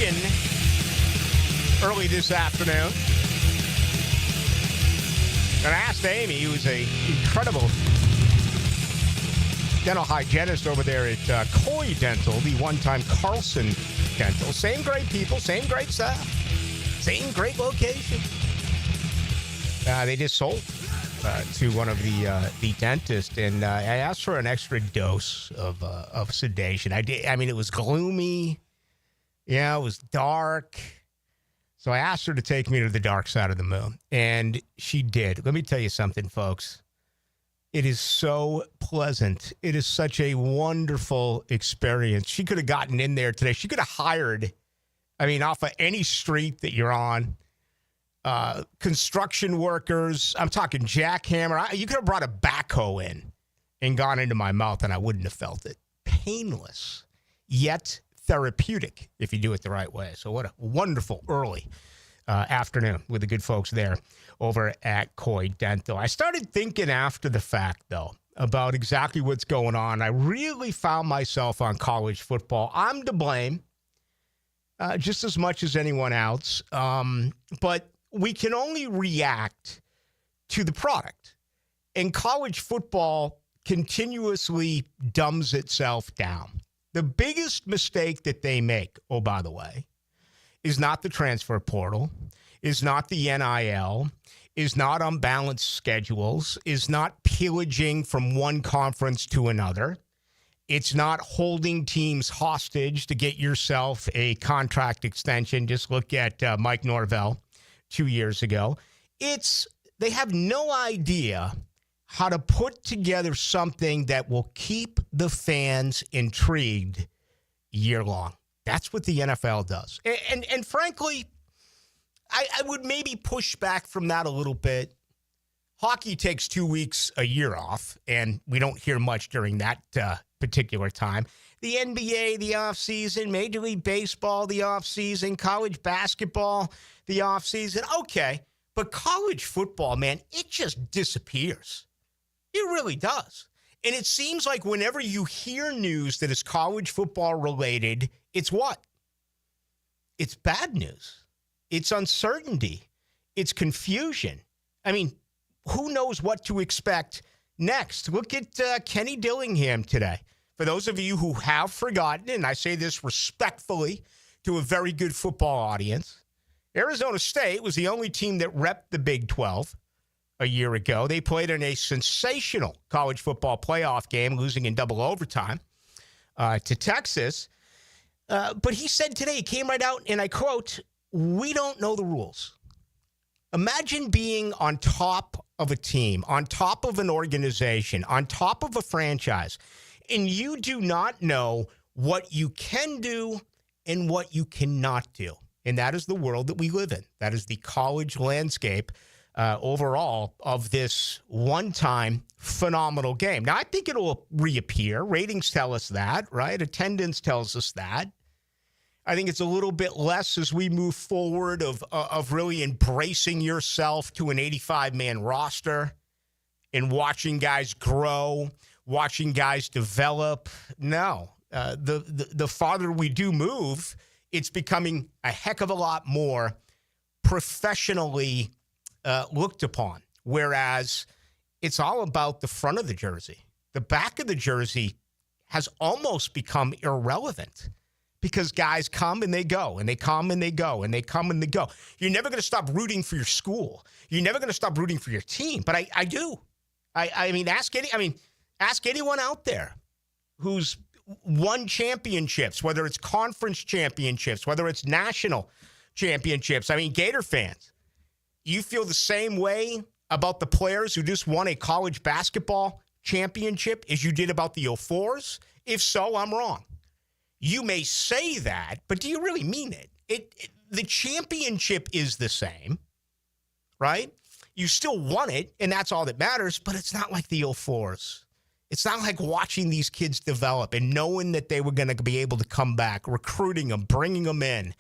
Michigan early this afternoon. And I asked Amy, who's an incredible dental hygienist over there at Coy Dental, the one-time Carlson Dental. Same great people, same great staff, same great location. They just sold to one of the dentists, and I asked for an extra dose of sedation. I did. I mean, it was gloomy. Yeah, it was dark. So I asked her to take me to the dark side of the moon, and she did. Let me tell you something, folks. It is so pleasant. It is such a wonderful experience. She could have gotten in there today. She could have hired, off of any street that you're on, construction workers. I'm talking jackhammer. You could have brought a backhoe in and gone into my mouth, and I wouldn't have felt it. Painless, yet therapeutic if you do it the right way. So what a wonderful early afternoon with the good folks there over at Coy Dental. I started thinking after the fact, though, about exactly what's going on. I really found myself on college football. I'm to blame just as much as anyone else, but we can only react to the product. And college football continuously dumbs itself down. The biggest mistake that they make, oh, by the way, is not the transfer portal, is not the NIL, is not unbalanced schedules, is not pillaging from one conference to another. It's not holding teams hostage to get yourself a contract extension. Just look at Mike Norvell 2 years ago. They have no idea how to put together something that will keep the fans intrigued year long. That's what the NFL does. And frankly, I would maybe push back from that a little bit. Hockey takes 2 weeks a year off, and we don't hear much during that particular time. The NBA, the offseason, Major League Baseball, the offseason, college basketball, the offseason. Okay, but college football, man, it just disappears. It really does. And it seems like whenever you hear news that is college football related, it's what? It's bad news. It's uncertainty. It's confusion. Who knows what to expect next? Look at Kenny Dillingham today. For those of you who have forgotten, and I say this respectfully to a very good football audience, Arizona State was the only team that repped the Big 12 a year ago. They played in a sensational college football playoff game, losing in double overtime to Texas. But he said today, he came right out, and I quote, "We don't know the rules." Imagine being on top of a team, on top of an organization, on top of a franchise, and you do not know what you can do and what you cannot do. And that is the world that we live in. That is the college landscape overall of this one-time phenomenal game. Now, I think it'll reappear. Ratings tell us that, right? Attendance tells us that. I think it's a little bit less as we move forward of really embracing yourself to an 85-man roster and watching guys grow, watching guys develop. No, the farther we do move, it's becoming a heck of a lot more professionally looked upon, whereas it's all about the front of the jersey. The back of the jersey has almost become irrelevant because guys come and they go, and they come and they go, and they come and they go. You're never going to stop rooting for your school. You're never going to stop rooting for your team. But I do. Ask anyone out there who's won championships, whether it's conference championships, whether it's national championships. Gator fans, you feel the same way about the players who just won a college basketball championship as you did about the 04s? If so, I'm wrong. You may say that, but do you really mean it? The championship is the same, right? You still won it, and that's all that matters, but it's not like the 04s. It's not like watching these kids develop and knowing that they were going to be able to come back, recruiting them, bringing them in,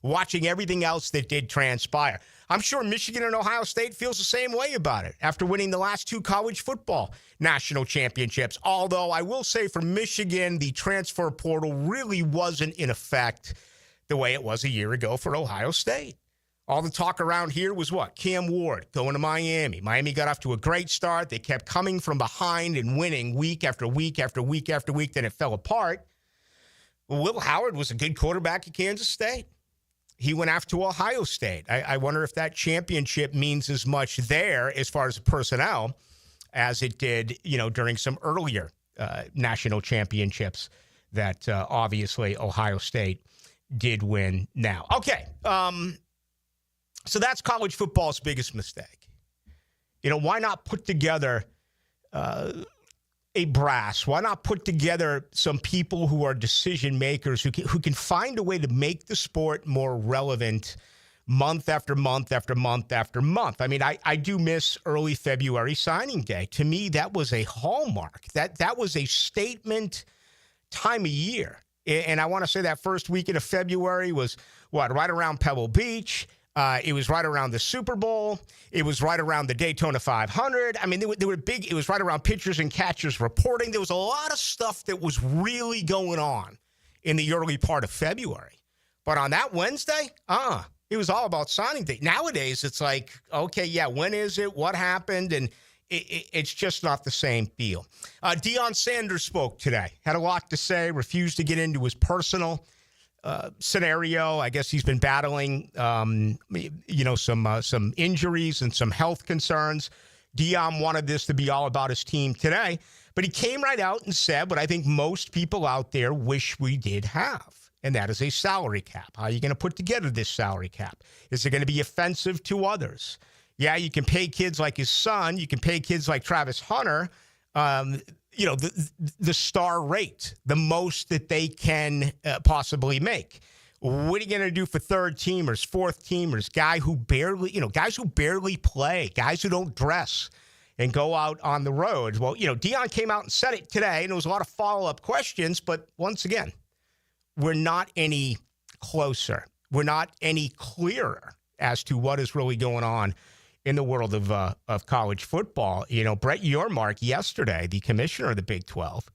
watching everything else that did transpire. I'm sure Michigan and Ohio State feels the same way about it after winning the last two college football national championships. Although I will say for Michigan, the transfer portal really wasn't in effect the way it was a year ago for Ohio State. All the talk around here was what? Cam Ward going to Miami. Miami got off to a great start. They kept coming from behind and winning week after week after week after week. Then it fell apart. Well, Will Howard was a good quarterback at Kansas State. He went after Ohio State. I wonder if that championship means as much there as far as personnel as it did, during some earlier national championships that obviously Ohio State did win now. Okay. So that's college football's biggest mistake. Why not put together a brass? Why not put together some people who are decision makers who can find a way to make the sport more relevant month after month after month after month? I mean, I do miss early February signing day. To me, that was a hallmark. That was a statement time of year. And I want to say that first weekend of February was right around Pebble Beach. It was right around the Super Bowl. It was right around the Daytona 500. I mean, they were big. It was right around pitchers and catchers reporting. There was a lot of stuff that was really going on in the early part of February. But on that Wednesday, it was all about signing day. Nowadays, it's like, okay, yeah, when is it? What happened? And it's just not the same feel. Deion Sanders spoke today. Had a lot to say, refused to get into his personal scenario. I guess he's been battling, some injuries and some health concerns. Deion wanted this to be all about his team today, but he came right out and said what I think most people out there wish we did have, and that is a salary cap. How are you going to put together this salary cap? Is it going to be offensive to others? Yeah, you can pay kids like his son. You can pay kids like Travis Hunter, the star rate, the most that they can possibly make. What are you going to do for third teamers, fourth teamers, guys who barely play, guys who don't dress and go out on the road? Well, Deion came out and said it today, and there was a lot of follow-up questions, but once again, we're not any closer. We're not any clearer as to what is really going on in the world of college football. Brett Yormark yesterday, the commissioner of the Big 12,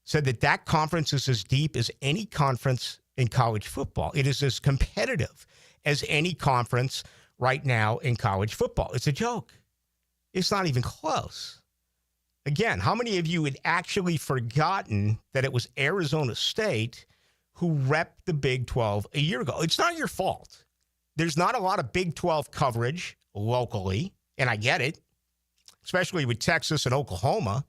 said that conference is as deep as any conference in college football. It is as competitive as any conference right now in college football. It's a joke. It's not even close. Again, how many of you had actually forgotten that it was Arizona State who repped the Big 12 a year ago? It's not your fault. There's not a lot of Big 12 coverage locally, and I get it, especially with Texas and Oklahoma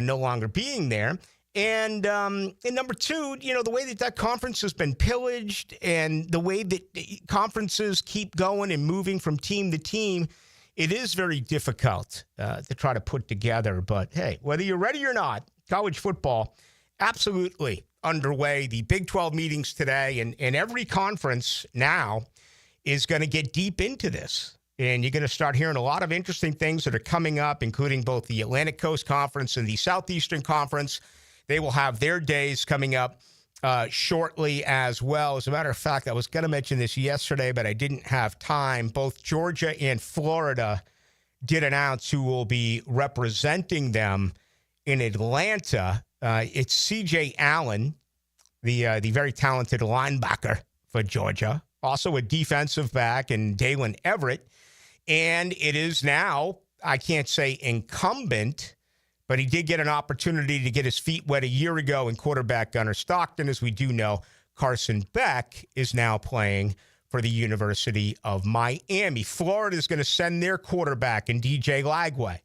no longer being there. And number two, the way that conference has been pillaged and the way that conferences keep going and moving from team to team, it is very difficult to try to put together. But, hey, whether you're ready or not, college football absolutely underway. The Big 12 meetings today, and every conference now is going to get deep into this. And you're going to start hearing a lot of interesting things that are coming up, including both the Atlantic Coast Conference and the Southeastern Conference. They will have their days coming up shortly as well. As a matter of fact, I was going to mention this yesterday, but I didn't have time. Both Georgia and Florida did announce who will be representing them in Atlanta. It's C.J. Allen, the very talented linebacker for Georgia, also a defensive back, and Dalen Everett. And it is now, I can't say incumbent, but he did get an opportunity to get his feet wet a year ago in quarterback Gunnar Stockton. As we do know, Carson Beck is now playing for the University of Miami. Florida is going to send their quarterback in DJ Lagway.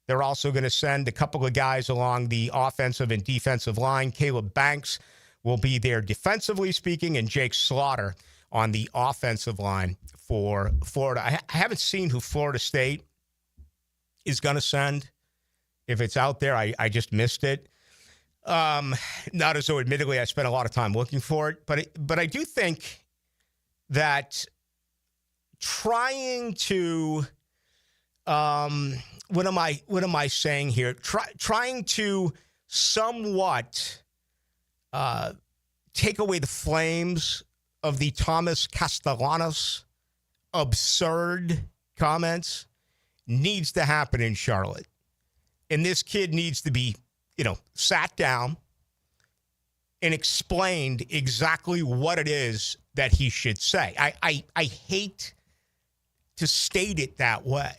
They're also going to send a couple of guys along the offensive and defensive line. Caleb Banks will be there defensively speaking, and Jake Slaughter on the offensive line for Florida. I haven't seen who Florida State is going to send. If it's out there, I just missed it. Not as though, admittedly, I spent a lot of time looking for it. But I do think that trying to what am I saying here? Trying to somewhat take away the flames of the Thomas Castellanos absurd comments needs to happen in Charlotte. And this kid needs to be, sat down and explained exactly what it is that he should say. I hate to state it that way,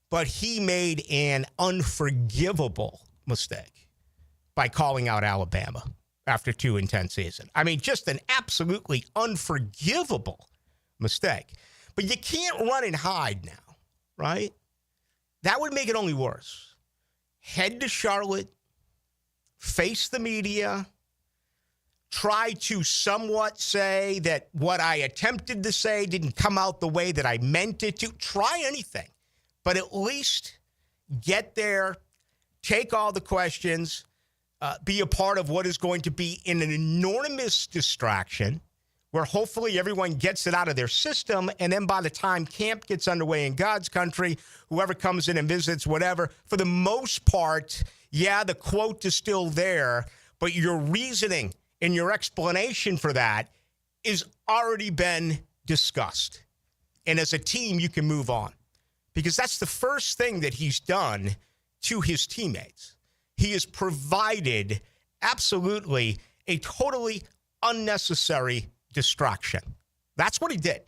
but he made an unforgivable mistake by calling out Alabama after 2-10 season. I mean, just an absolutely unforgivable mistake. But you can't run and hide now, right? That would make it only worse. Head to Charlotte, face the media, try to somewhat say that what I attempted to say didn't come out the way that I meant it to. Try anything, but at least get there, take all the questions, be a part of what is going to be an enormous distraction where hopefully everyone gets it out of their system, and then by the time camp gets underway in God's country, whoever comes in and visits, whatever, for the most part, yeah, the quote is still there, but your reasoning and your explanation for that is already been discussed. And as a team, you can move on. Because that's the first thing that he's done to his teammates. He has provided absolutely a totally unnecessary distraction. That's what he did.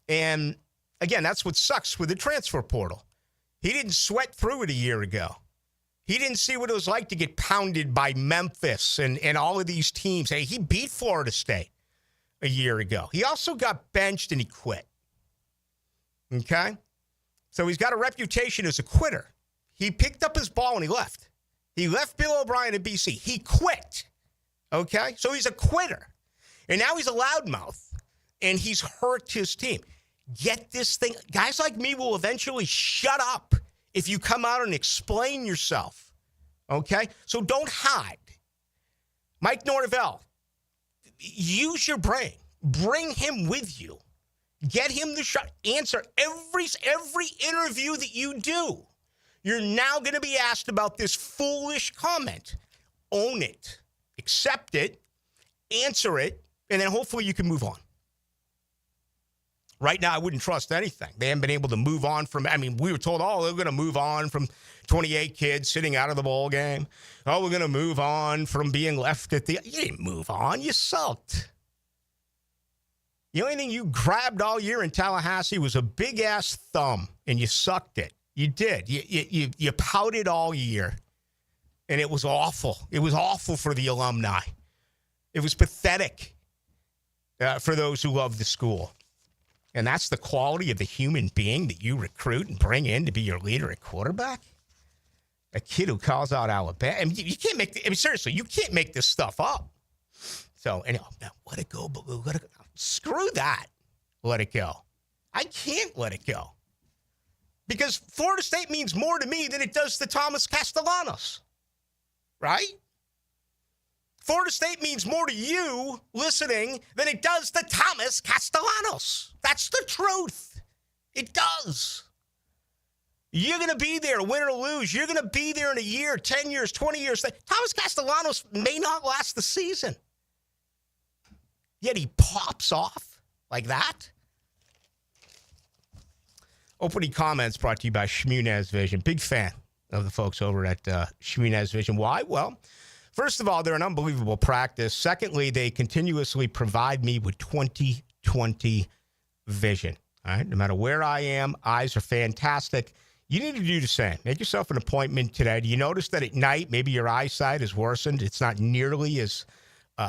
And again, that's what sucks with the transfer portal. He didn't sweat through it a year ago. He didn't see what it was like to get pounded by Memphis and all of these teams. Hey, he beat Florida State a year ago. He also got benched and he quit. Okay? So he's got a reputation as a quitter. He picked up his ball and he left. He left Bill O'Brien at BC. He quit. Okay? So he's a quitter. And now he's a loudmouth. And he's hurt his team. Get this thing. Guys like me will eventually shut up if you come out and explain yourself. Okay? So don't hide. Mike Norvell, use your brain. Bring him with you. Get him the shot. Answer every interview that you do. You're now going to be asked about this foolish comment. Own it. Accept it. Answer it. And then hopefully you can move on. Right now, I wouldn't trust anything. They haven't been able to move on from, I mean, we were told, oh, they're going to move on from 28 kids sitting out of the bowl game. Oh, we're going to move on from being left at the, you didn't move on. You sulked. The only thing you grabbed all year in Tallahassee was a big-ass thumb, and you sucked it. You did. You pouted all year, and it was awful. It was awful for the alumni. It was pathetic for those who love the school. And that's the quality of the human being that you recruit and bring in to be your leader at quarterback? A kid who calls out Alabama. I mean, you can't make, seriously, you can't make this stuff up. So, anyway, let it go, Ballou. Let it go. Screw that. Let it go. I can't let it go. Because Florida State means more to me than it does to Thomas Castellanos. Right? Florida State means more to you listening than it does to Thomas Castellanos. That's the truth. It does. You're going to be there, win or lose. You're going to be there in a year, 10 years, 20 years. Thomas Castellanos may not last the season. Yet he pops off like that. Opening comments brought to you by Shmunez Vision. Big fan of the folks over at Shmunez Vision. Why? Well, first of all, they're an unbelievable practice. Secondly, they continuously provide me with 20/20 vision. All right, no matter where I am, eyes are fantastic. You need to do the same. Make yourself an appointment today. Do you notice that at night, maybe your eyesight has worsened? It's not nearly as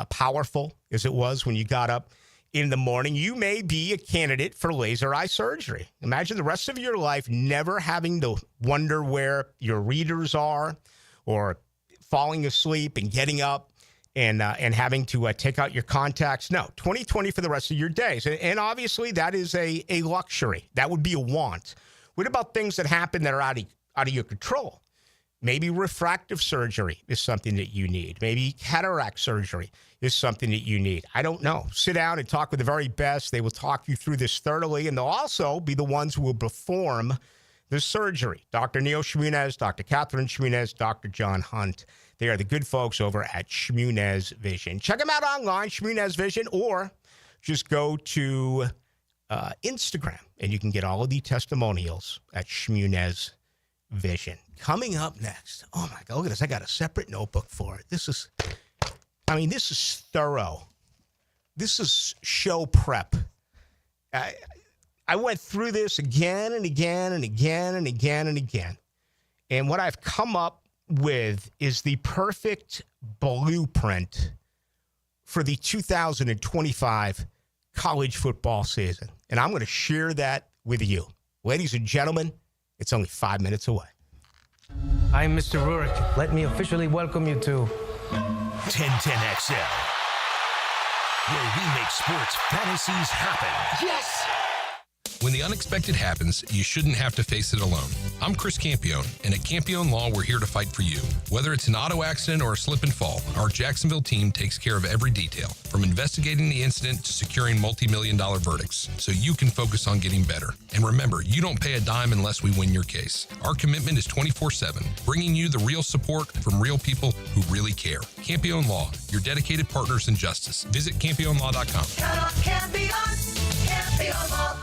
powerful as it was when you got up in the morning. You may be a candidate for laser eye surgery. Imagine the rest of your life never having to wonder where your readers are or falling asleep and getting up and having to take out your contacts. No, 20/20 for the rest of your days. And obviously that is a luxury. That would be a want. What about things that happen that are out of your control? Maybe refractive surgery is something that you need. Maybe cataract surgery is something that you need. I don't know. Sit down and talk with the very best. They will talk you through this thoroughly, and they'll also be the ones who will perform the surgery. Dr. Neil Shmunez, Dr. Catherine Shmunez, Dr. John Hunt. They are the good folks over at Shmunez Vision. Check them out online, Shmunez Vision, or just go to Instagram, and you can get all of the testimonials at Shmunez Vision. Coming up next, oh my God, look at this. I got a separate notebook for it. This is thorough. this is show prep. I went through this again and again and again and again and again. And what I've come up with is the perfect blueprint for the 2025 college football season. And I'm going to share that with you. Ladies and gentlemen, it's only 5 minutes away. I'm Mr. Rurik. Let me officially welcome you to 1010XL, where we make sports fantasies happen. Yes! When the unexpected happens, you shouldn't have to face it alone. I'm Chris Campione, and at Campione Law, we're here to fight for you. Whether it's an auto accident or a slip and fall, our Jacksonville team takes care of every detail, from investigating the incident to securing multi-million-dollar verdicts, so you can focus on getting better. And remember, you don't pay a dime unless we win your case. Our commitment is 24/7, bringing you the real support from real people who really care. Campione Law, your dedicated partners in justice. Visit CampioneLaw.com. Count on Campione, Campione Law.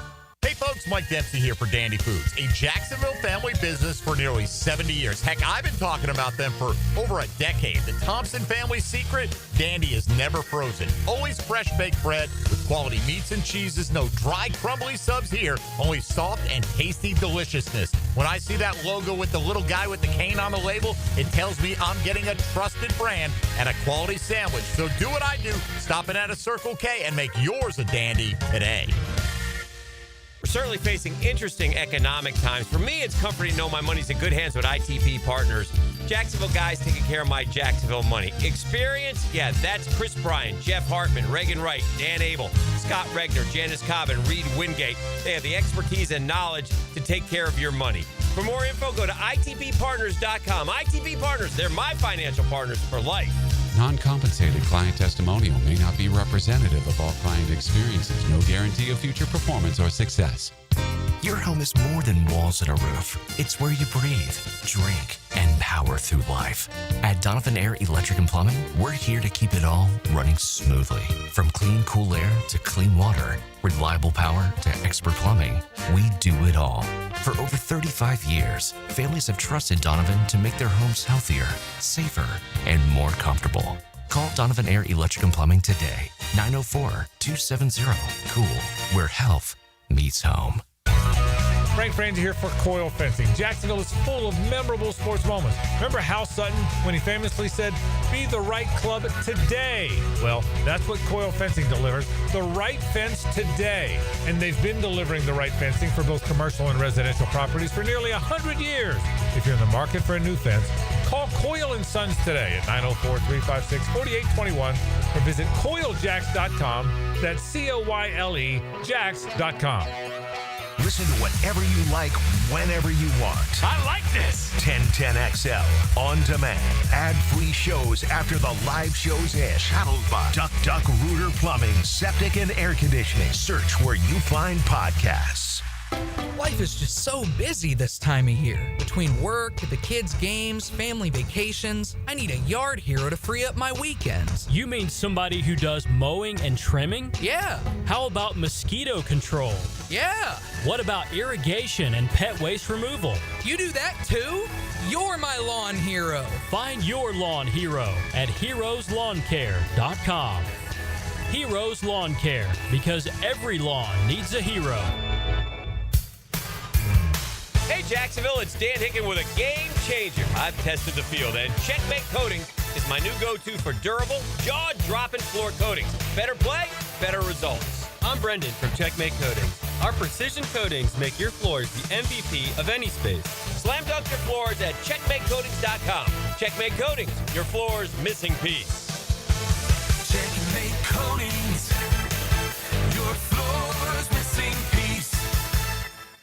Hey folks, Mike Dempsey here for Dandy Foods, a Jacksonville family business for nearly 70 years. Heck, I've been talking about them for over a decade. The Thompson family secret, Dandy is never frozen. Always fresh baked bread with quality meats and cheeses. No dry, crumbly subs here. Only soft and tasty deliciousness. When I see that logo with the little guy with the cane on the label, it tells me I'm getting a trusted brand and a quality sandwich. So do what I do. Stop in at a Circle K and make yours a Dandy today. We're certainly facing interesting economic times. For me, it's comforting to know my money's in good hands with ITP Partners. Jacksonville guys taking care of my Jacksonville money. Experience? Yeah, that's Chris Bryan, Jeff Hartman, Reagan Wright, Dan Abel, Scott Regner, Janice Cobb, and Reed Wingate. They have the expertise and knowledge to take care of your money. For more info, go to itppartners.com. ITP Partners, they're my financial partners for life. Non-compensated client testimonial may not be representative of all client experiences. No guarantee of future performance or success. Your home is more than walls and a roof. It's where you breathe, drink, and power through life. At Donovan Air Electric and Plumbing, we're here to keep it all running smoothly. From clean, cool air to clean water, reliable power to expert plumbing, we do it all. For over 35 years, families have trusted Donovan to make their homes healthier, safer, and more comfortable. Call Donovan Air Electric and Plumbing today. 904-270-COOL, where health meets home. Frank Frangie here for Coil Fencing. Jacksonville is full of memorable sports moments. Remember Hal Sutton when he famously said, "Be the right club today"? Well, that's what Coil Fencing delivers, the right fence today. And they've been delivering the right fencing for both commercial and residential properties for nearly 100 years. If you're in the market for a new fence, call Coil & Sons today at 904-356-4821 or visit coiljacks.com. That's COYLE Jacks.com. Listen to whatever you like, whenever you want. I like this. 1010XL on demand. Ad-free shows after the live shows end. Shadowed by Duck Rooter Plumbing, Septic and Air Conditioning. Search where you find podcasts. Life is just so busy this time of year. Between work, the kids' games, family vacations, I need a yard hero to free up my weekends. You mean somebody who does mowing and trimming? Yeah. How about mosquito control? Yeah. What about irrigation and pet waste removal? You do that too? You're my lawn hero. Find your lawn hero at heroeslawncare.com. Heroes Lawn Care, because every lawn needs a hero. Hey Jacksonville, it's Dan Hicken with a game changer. I've tested the field, and Checkmate Coatings is my new go-to for durable, jaw-dropping floor coatings. Better play, better results. I'm Brendan from Checkmate Coatings. Our precision coatings make your floors the MVP of any space. Slam dunk your floors at checkmatecoatings.com. Checkmate Coatings, your floor's missing piece. Checkmate Coatings, your floor's missing piece.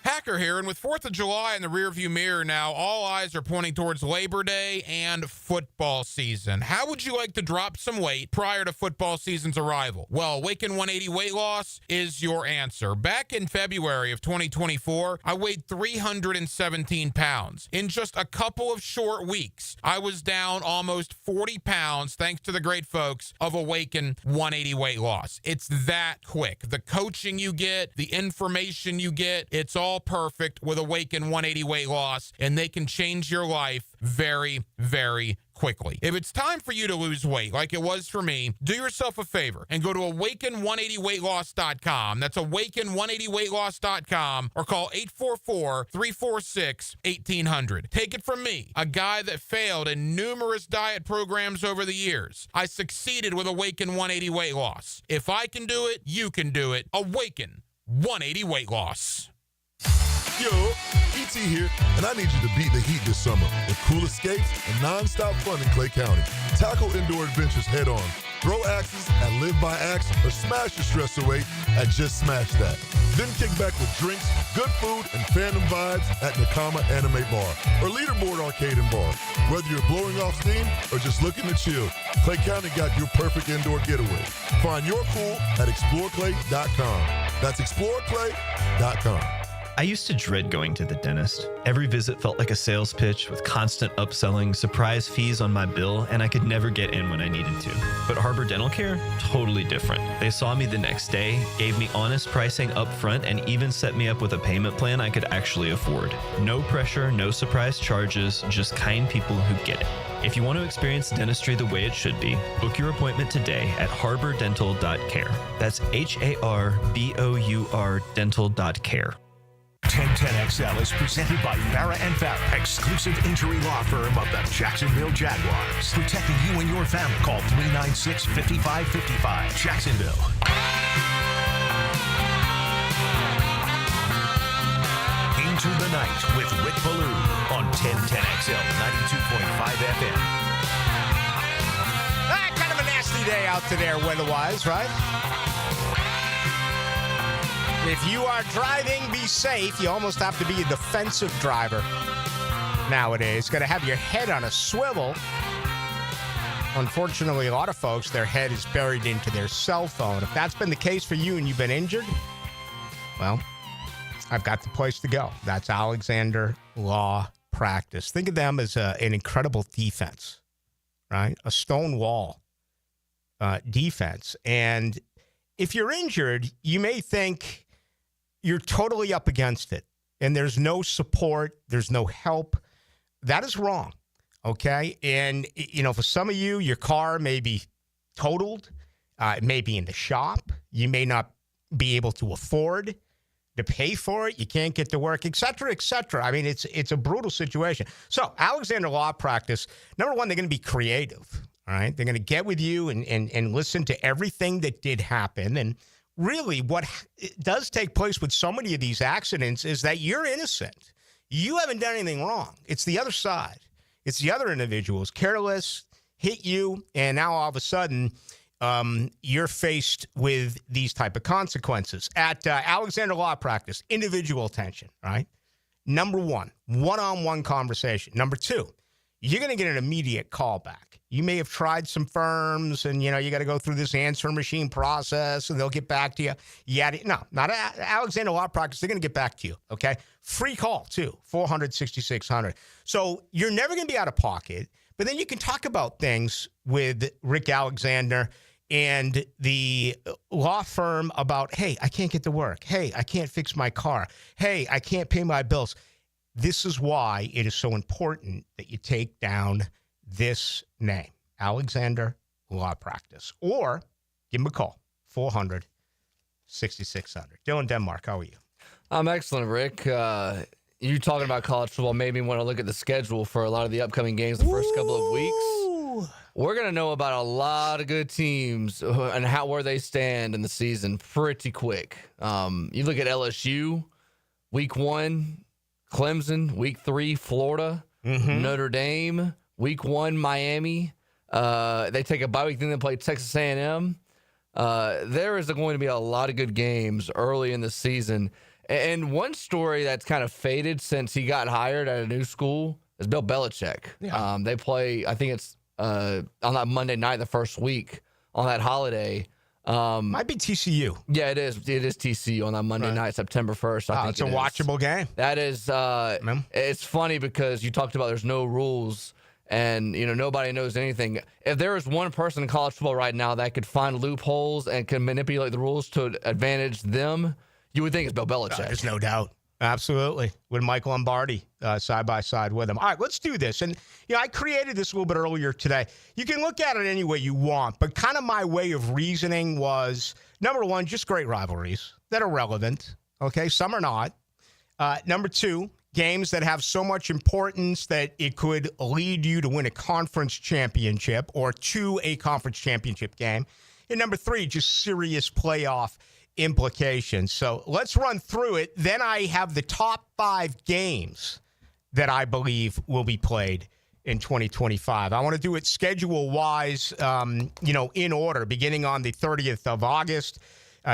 Hacker here, and with 4th of July in the rearview mirror now, all eyes are pointing towards Labor Day and football season. How would you like to drop some weight prior to football season's arrival? Well, Awaken 180 Weight Loss is your answer. Back in February of 2024, I weighed 317 pounds. In just a couple of short weeks, I was down almost 40 pounds thanks to the great folks of Awaken 180 Weight Loss. It's that quick. The coaching you get, the information you get, it's all perfect with Awaken 180 weight loss, and they can change your life very, very quickly. If it's time for you to lose weight, like it was for me, do yourself a favor and go to awaken180weightloss.com. That's awaken180weightloss.com, or call 844-346-1800. Take it from me, a guy that failed in numerous diet programs over the years. I succeeded with Awaken 180 weight loss. If I can do it, you can do it. Awaken 180 weight loss. Yo, ET here, and I need you to beat the heat this summer with cool escapes and non-stop fun in Clay County. Tackle indoor adventures head on. Throw axes at Live by Axe, or smash your stress away at Just Smash That. Then kick back with drinks, good food, and fandom vibes at Nakama Anime Bar or Leaderboard Arcade and Bar. Whether you're blowing off steam or just looking to chill, Clay County got your perfect indoor getaway. Find your cool at exploreclay.com. That's exploreclay.com. I used to dread going to the dentist. Every visit felt like a sales pitch with constant upselling, surprise fees on my bill, and I could never get in when I needed to. But Harbor Dental Care? Totally different. They saw me the next day, gave me honest pricing up front, and even set me up with a payment plan I could actually afford. No pressure, no surprise charges, just kind people who get it. If you want to experience dentistry the way it should be, book your appointment today at harbordental.care. That's HARBOUR dental.care. 1010XL is presented by Farah and Farah, exclusive injury law firm of the Jacksonville Jaguars. Protecting you and your family. Call 396-5555. Jacksonville. Into the Night with Rick Ballou on 1010XL 92.5 FM. Kind of a nasty day out there weather-wise, right? If you are driving, be safe. You almost have to be a defensive driver nowadays. Got to have your head on a swivel. Unfortunately, a lot of folks, their head is buried into their cell phone. If that's been the case for you and you've been injured, well, I've got the place to go. That's Alexander Law Practice. Think of them as an incredible defense, right? A stone wall defense. And if you're injured, you may think you're totally up against it and there's no support, there's no help. That is wrong, okay? And, you know, for some of you, your car may be totaled. It may be in the shop. You may not be able to afford to pay for it. You can't get to work, et cetera, et cetera. I mean, it's a brutal situation. So Alexander Law Practice, number one, they're going to be creative, all right? They're going to get with you and listen to everything that did happen. And really, what does take place with so many of these accidents is that you're innocent. You haven't done anything wrong. It's the other side. It's the other individuals, careless, hit you, and now all of a sudden, you're faced with these type of consequences. At Alexander Law Practice, individual attention, right? Number one, one-on-one conversation. Number two, you're going to get an immediate call back. You may have tried some firms and, you know, you got to go through this answer machine process and they'll get back to you. No, not Alexander Law Practice. They're going to get back to you, okay? Free call, too, 400-6600. So you're never going to be out of pocket, but then you can talk about things with Rick Alexander and the law firm about, hey, I can't get to work. Hey, I can't fix my car. Hey, I can't pay my bills. This is why it is so important that you take down this name, Alexander Law Practice, or give him a call, 400-6600. Dylan Denmark, how are you? I'm excellent, Rick. You talking about college football made me want to look at the schedule for a lot of the upcoming games the first couple of weeks. We're going to know about a lot of good teams and where they stand in the season pretty quick. You look at LSU, week 1, Clemson, week 3, Florida, Notre Dame, week 1, Miami. They take a bye week, then they play Texas A&M. There is going to be a lot of good games early in the season. And one story that's kind of faded since he got hired at a new school is Bill Belichick. Yeah. They play, I think it's on that Monday night, the first week on that holiday. Might be TCU. Yeah, it is. It is TCU on that Monday night, September 1st. I think it's a watchable game. That is. It's funny because you talked about there's no rules and, you know, nobody knows anything. If there is one person in college football right now that could find loopholes and can manipulate the rules to advantage them, you would think it's Bill Belichick. There's no doubt. Absolutely. With Mike Lombardi side by side with him. All right, let's do this. And, I created this a little bit earlier today. You can look at it any way you want, but kind of my way of reasoning was, number one, just great rivalries that are relevant. Okay, some are not. Number two, games that have so much importance that it could lead you to win a conference championship or to a conference championship game. And number three, just serious playoff implications. So let's run through it. Then I have the top 5 games that I believe will be played in 2025. I want to do it schedule-wise, in order, beginning on the 30th of August.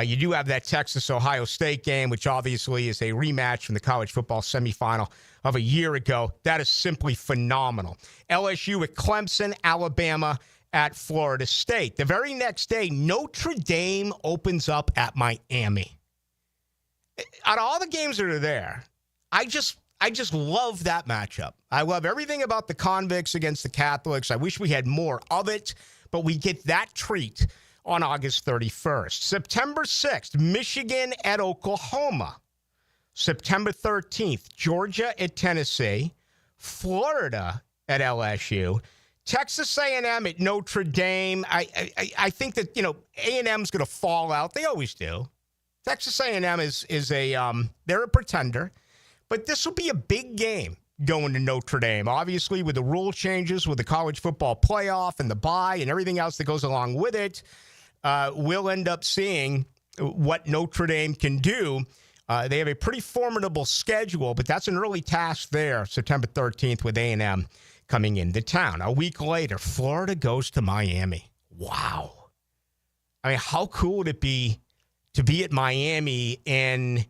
You do have that Texas-Ohio State game, which obviously is a rematch from the college football semifinal of a year ago. That is simply phenomenal. LSU at Clemson, Alabama at Florida State. The very next day, Notre Dame opens up at Miami. Out of all the games that are there, I just love that matchup. I love everything about the Convicts against the Catholics. I wish we had more of it, but we get that treat on August 31st. September 6th, Michigan at Oklahoma. September 13th, Georgia at Tennessee. Florida at LSU. Texas A&M at Notre Dame. I think that, A&M's going to fall out. They always do. Texas A&M is they're a pretender. But this will be a big game going to Notre Dame. Obviously, with the rule changes, with the college football playoff and the bye and everything else that goes along with it, we'll end up seeing what Notre Dame can do. They have a pretty formidable schedule, but that's an early task there, September 13th, with A&M coming into town. A week later, Florida goes to Miami. Wow. I mean, how cool would it be to be at Miami in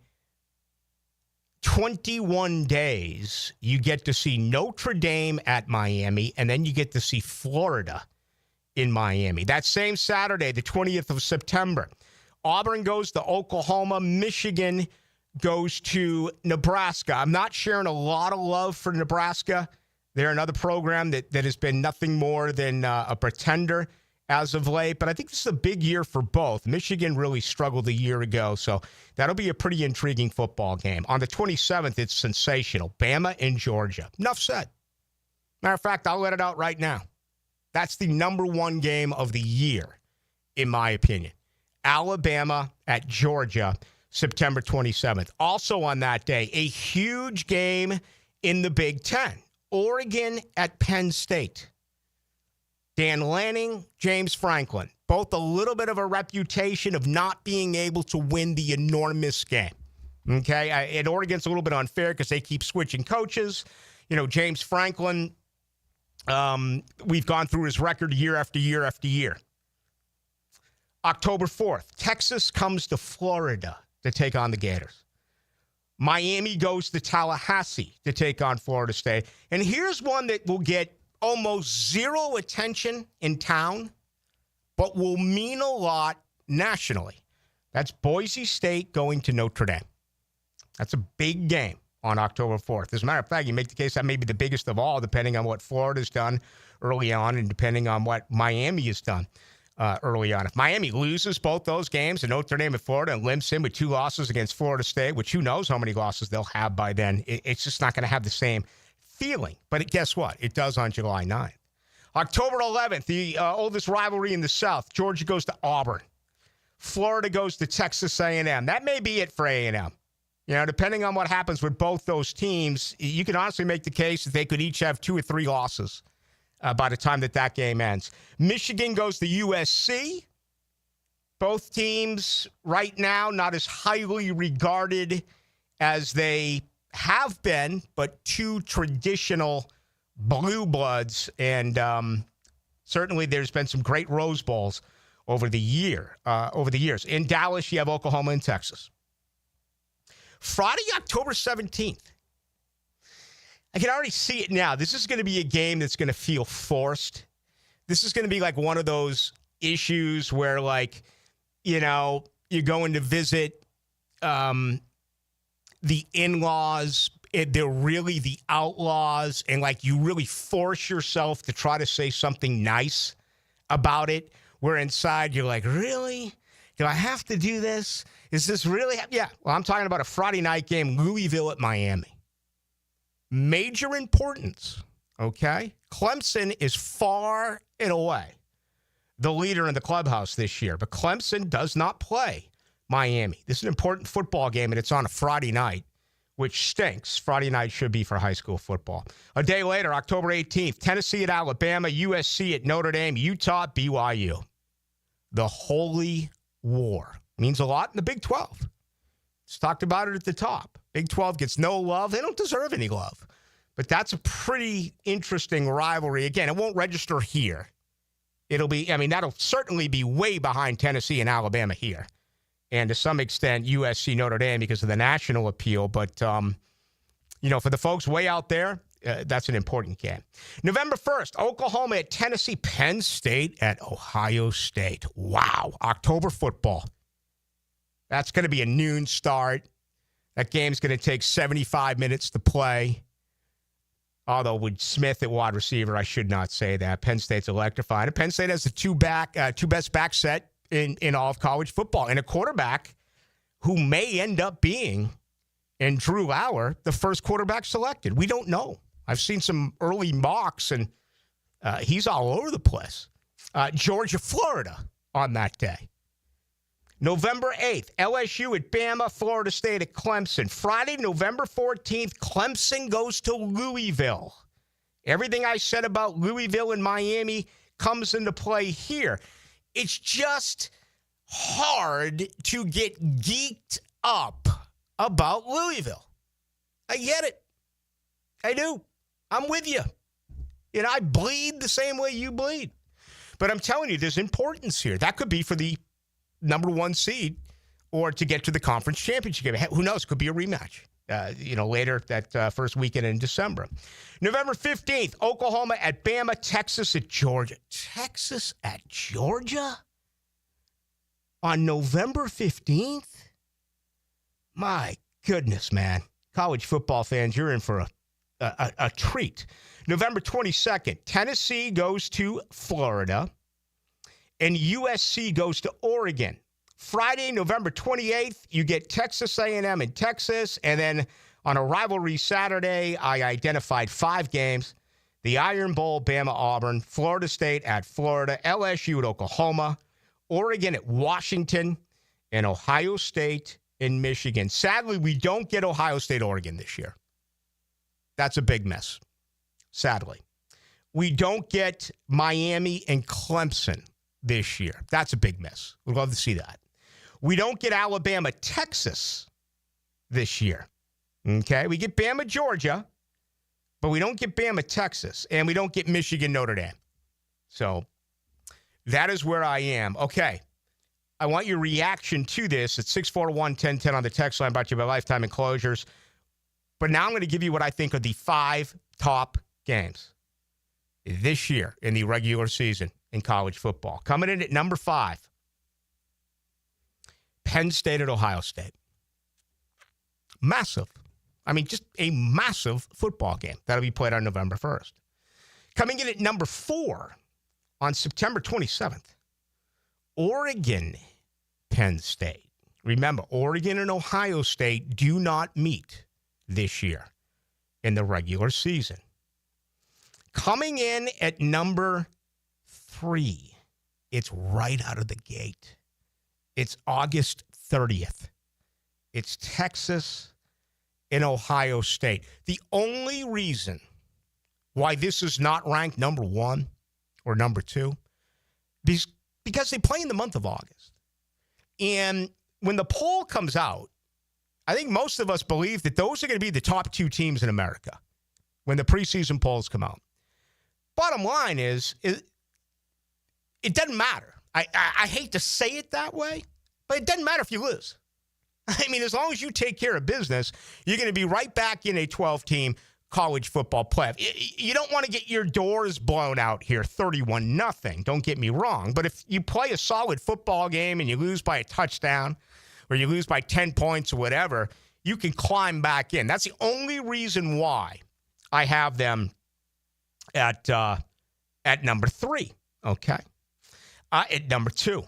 21 days? You get to see Notre Dame at Miami, and then you get to see Florida in Miami. That same Saturday, the 20th of September, Auburn goes to Oklahoma. Michigan goes to Nebraska. I'm not sharing a lot of love for Nebraska. They're another program that has been nothing more than a pretender as of late. But I think this is a big year for both. Michigan really struggled a year ago, so that'll be a pretty intriguing football game. On the 27th, it's sensational. Bama and Georgia. Enough said. Matter of fact, I'll let it out right now. That's the number one game of the year, in my opinion. Alabama at Georgia, September 27th. Also on that day, a huge game in the Big Ten. Oregon at Penn State. Dan Lanning, James Franklin, both a little bit of a reputation of not being able to win the enormous game. Okay, and Oregon's a little bit unfair because they keep switching coaches. James Franklin, we've gone through his record year after year after year. October 4th, Texas comes to Florida to take on the Gators. Miami goes to Tallahassee to take on Florida State. And here's one that will get almost zero attention in town, but will mean a lot nationally. That's Boise State going to Notre Dame. That's a big game on October 4th. As a matter of fact, you make the case that may be the biggest of all, depending on what Florida's done early on and depending on what Miami has done early on. If Miami loses both those games, and Notre Dame and Florida, and limps in with 2 losses against Florida State, which who knows how many losses they'll have by then, it's just not going to have the same feeling. But guess what? It does on July 9th. October 11th, the oldest rivalry in the South. Georgia goes to Auburn. Florida goes to Texas A&M. That may be it for A&M. Depending on what happens with both those teams, you can honestly make the case that they could each have 2 or 3 losses by the time that game ends. Michigan goes to USC. Both teams right now not as highly regarded as they have been, but 2 traditional blue bloods. And certainly there's been some great Rose Bowls over the years. In Dallas, you have Oklahoma and Texas. Friday, October 17th. I can already see it now. This is going to be a game that's going to feel forced. This is going to be like one of those issues where, you're going to visit the in-laws. They're really the outlaws. And, you really force yourself to try to say something nice about it. Where inside you're like, really? Do I have to do this? Is this really? Yeah. Well, I'm talking about a Friday night game, Louisville at Miami. Major importance, okay? Clemson is far and away the leader in the clubhouse this year, but Clemson does not play Miami. This is an important football game, and it's on a Friday night, which stinks. Friday night should be for high school football. A day later, October 18th, Tennessee at Alabama, USC at Notre Dame, Utah, BYU. The Holy War. Means a lot in the Big 12. It's talked about it at the top. Big 12 gets no love. They don't deserve any love. But that's a pretty interesting rivalry. Again, it won't register here. That'll certainly be way behind Tennessee and Alabama here. And to some extent, USC, Notre Dame because of the national appeal. But, for the folks way out there, that's an important game. November 1st, Oklahoma at Tennessee, Penn State at Ohio State. Wow. October football. That's going to be a noon start. That game's going to take 75 minutes to play. Although with Smith at wide receiver, I should not say that. Penn State's electrified. And Penn State has the two best back set in all of college football. And a quarterback who may end up being, in Drew Lauer, the first quarterback selected. We don't know. I've seen some early mocks, and he's all over the place. Georgia, Florida on that day. November 8th, LSU at Bama, Florida State at Clemson. Friday, November 14th, Clemson goes to Louisville. Everything I said about Louisville and Miami comes into play here. It's just hard to get geeked up about Louisville. I get it. I do. I'm with you. I bleed the same way you bleed. But I'm telling you, there's importance here. That could be for the number one seed or to get to the conference championship game. Who knows? Could be a rematch, later that first weekend in December. November 15th, Oklahoma at Bama, Texas at Georgia. Texas at Georgia? On November 15th? My goodness, man. College football fans, you're in for a treat. November 22nd, Tennessee goes to Florida. And USC goes to Oregon. Friday, November 28th, you get Texas A&M in Texas. And then on a rivalry Saturday, I identified 5 games. The Iron Bowl, Bama, Auburn. Florida State at Florida. LSU at Oklahoma. Oregon at Washington. And Ohio State in Michigan. Sadly, we don't get Ohio State, Oregon this year. That's a big mess. Sadly. We don't get Miami and Clemson this year. That's a big miss. We'd love to see that. We don't get Alabama, Texas this year. Okay? We get Bama, Georgia, but we don't get Bama, Texas, and we don't get Michigan, Notre Dame. So that is where I am. Okay. I want your reaction to this at 641-1010 on the text line brought to you by Lifetime Enclosures. But now I'm going to give you what I think are the 5 top games this year in the regular season in college football. Coming in at number 5, Penn State at Ohio State. Massive. Just a massive football game. That'll be played on November 1st. Coming in at number 4 on September 27th, Oregon, Penn State. Remember, Oregon and Ohio State do not meet this year in the regular season. Coming in at number 3, it's right out of the gate. It's August 30th. It's Texas and Ohio State. The only reason why this is not ranked number 1 or number 2 is because they play in the month of August. And when the poll comes out, I think most of us believe that those are going to be the top 2 teams in America when the preseason polls come out. Bottom line is, it doesn't matter. I hate to say it that way, but it doesn't matter if you lose. As long as you take care of business, you're going to be right back in a 12-team college football playoff. You don't want to get your doors blown out here 31-0. Don't get me wrong. But if you play a solid football game and you lose by a touchdown or you lose by 10 points or whatever, you can climb back in. That's the only reason why I have them at number 3. Okay. At number 2,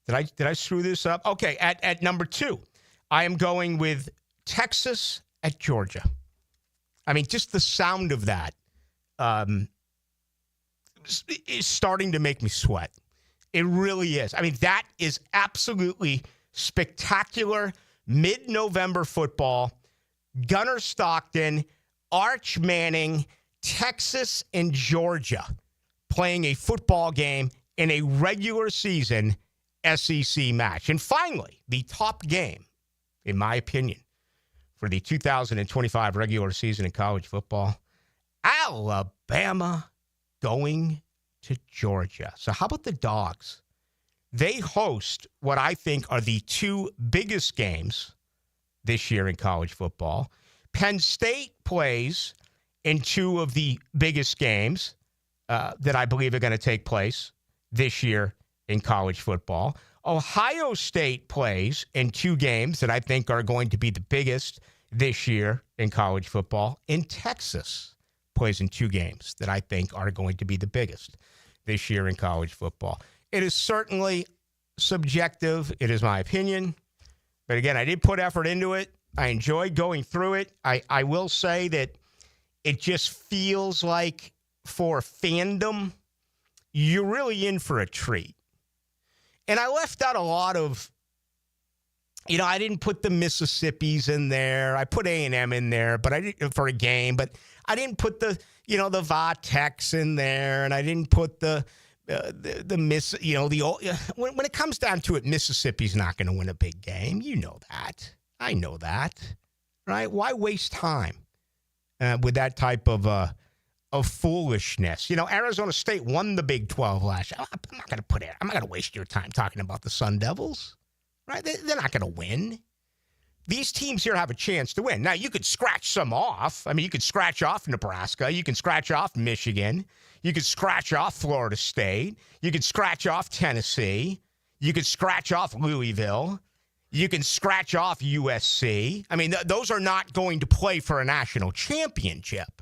Did I screw this up? Okay, at number 2, I am going with Texas at Georgia. I mean, just the sound of that is starting to make me sweat. It really is. I mean, that is absolutely spectacular mid-November football. Gunnar Stockton, Arch Manning, Texas and Georgia playing a football game in a regular season SEC match. And finally, the top game, in my opinion, for the 2025 regular season in college football, Alabama going to Georgia. So how about the Dogs? They host what I think are the 2 biggest games this year in college football. Penn State plays in 2 of the biggest games that I believe are going to take place this year in college football. Ohio State plays in 2 games that I think are going to be the biggest this year in college football. And Texas plays in 2 games that I think are going to be the biggest this year in college football. It is certainly subjective. It is my opinion. But again, I did put effort into it. I enjoyed going through it. I will say that it just feels like for fandom, you're really in for a treat. And I left out a lot of, I didn't put the Mississippis in there. I put A&M in there, but I didn't for a game. But I didn't put the Va-Techs in there, and I didn't put when it comes down to it, Mississippi's not going to win a big game. You know that. I know that, right? Why waste time with that type of foolishness? Arizona State won the Big 12 last year. I'm not going to waste your time talking about the Sun Devils, right? They're not going to win. These teams here have a chance to win. Now, you could scratch some off. I mean, you could scratch off Nebraska. You can scratch off Michigan. You could scratch off Florida State. You could scratch off Tennessee. You could scratch off Louisville. You can scratch off USC. I mean, those are not going to play for a national championship.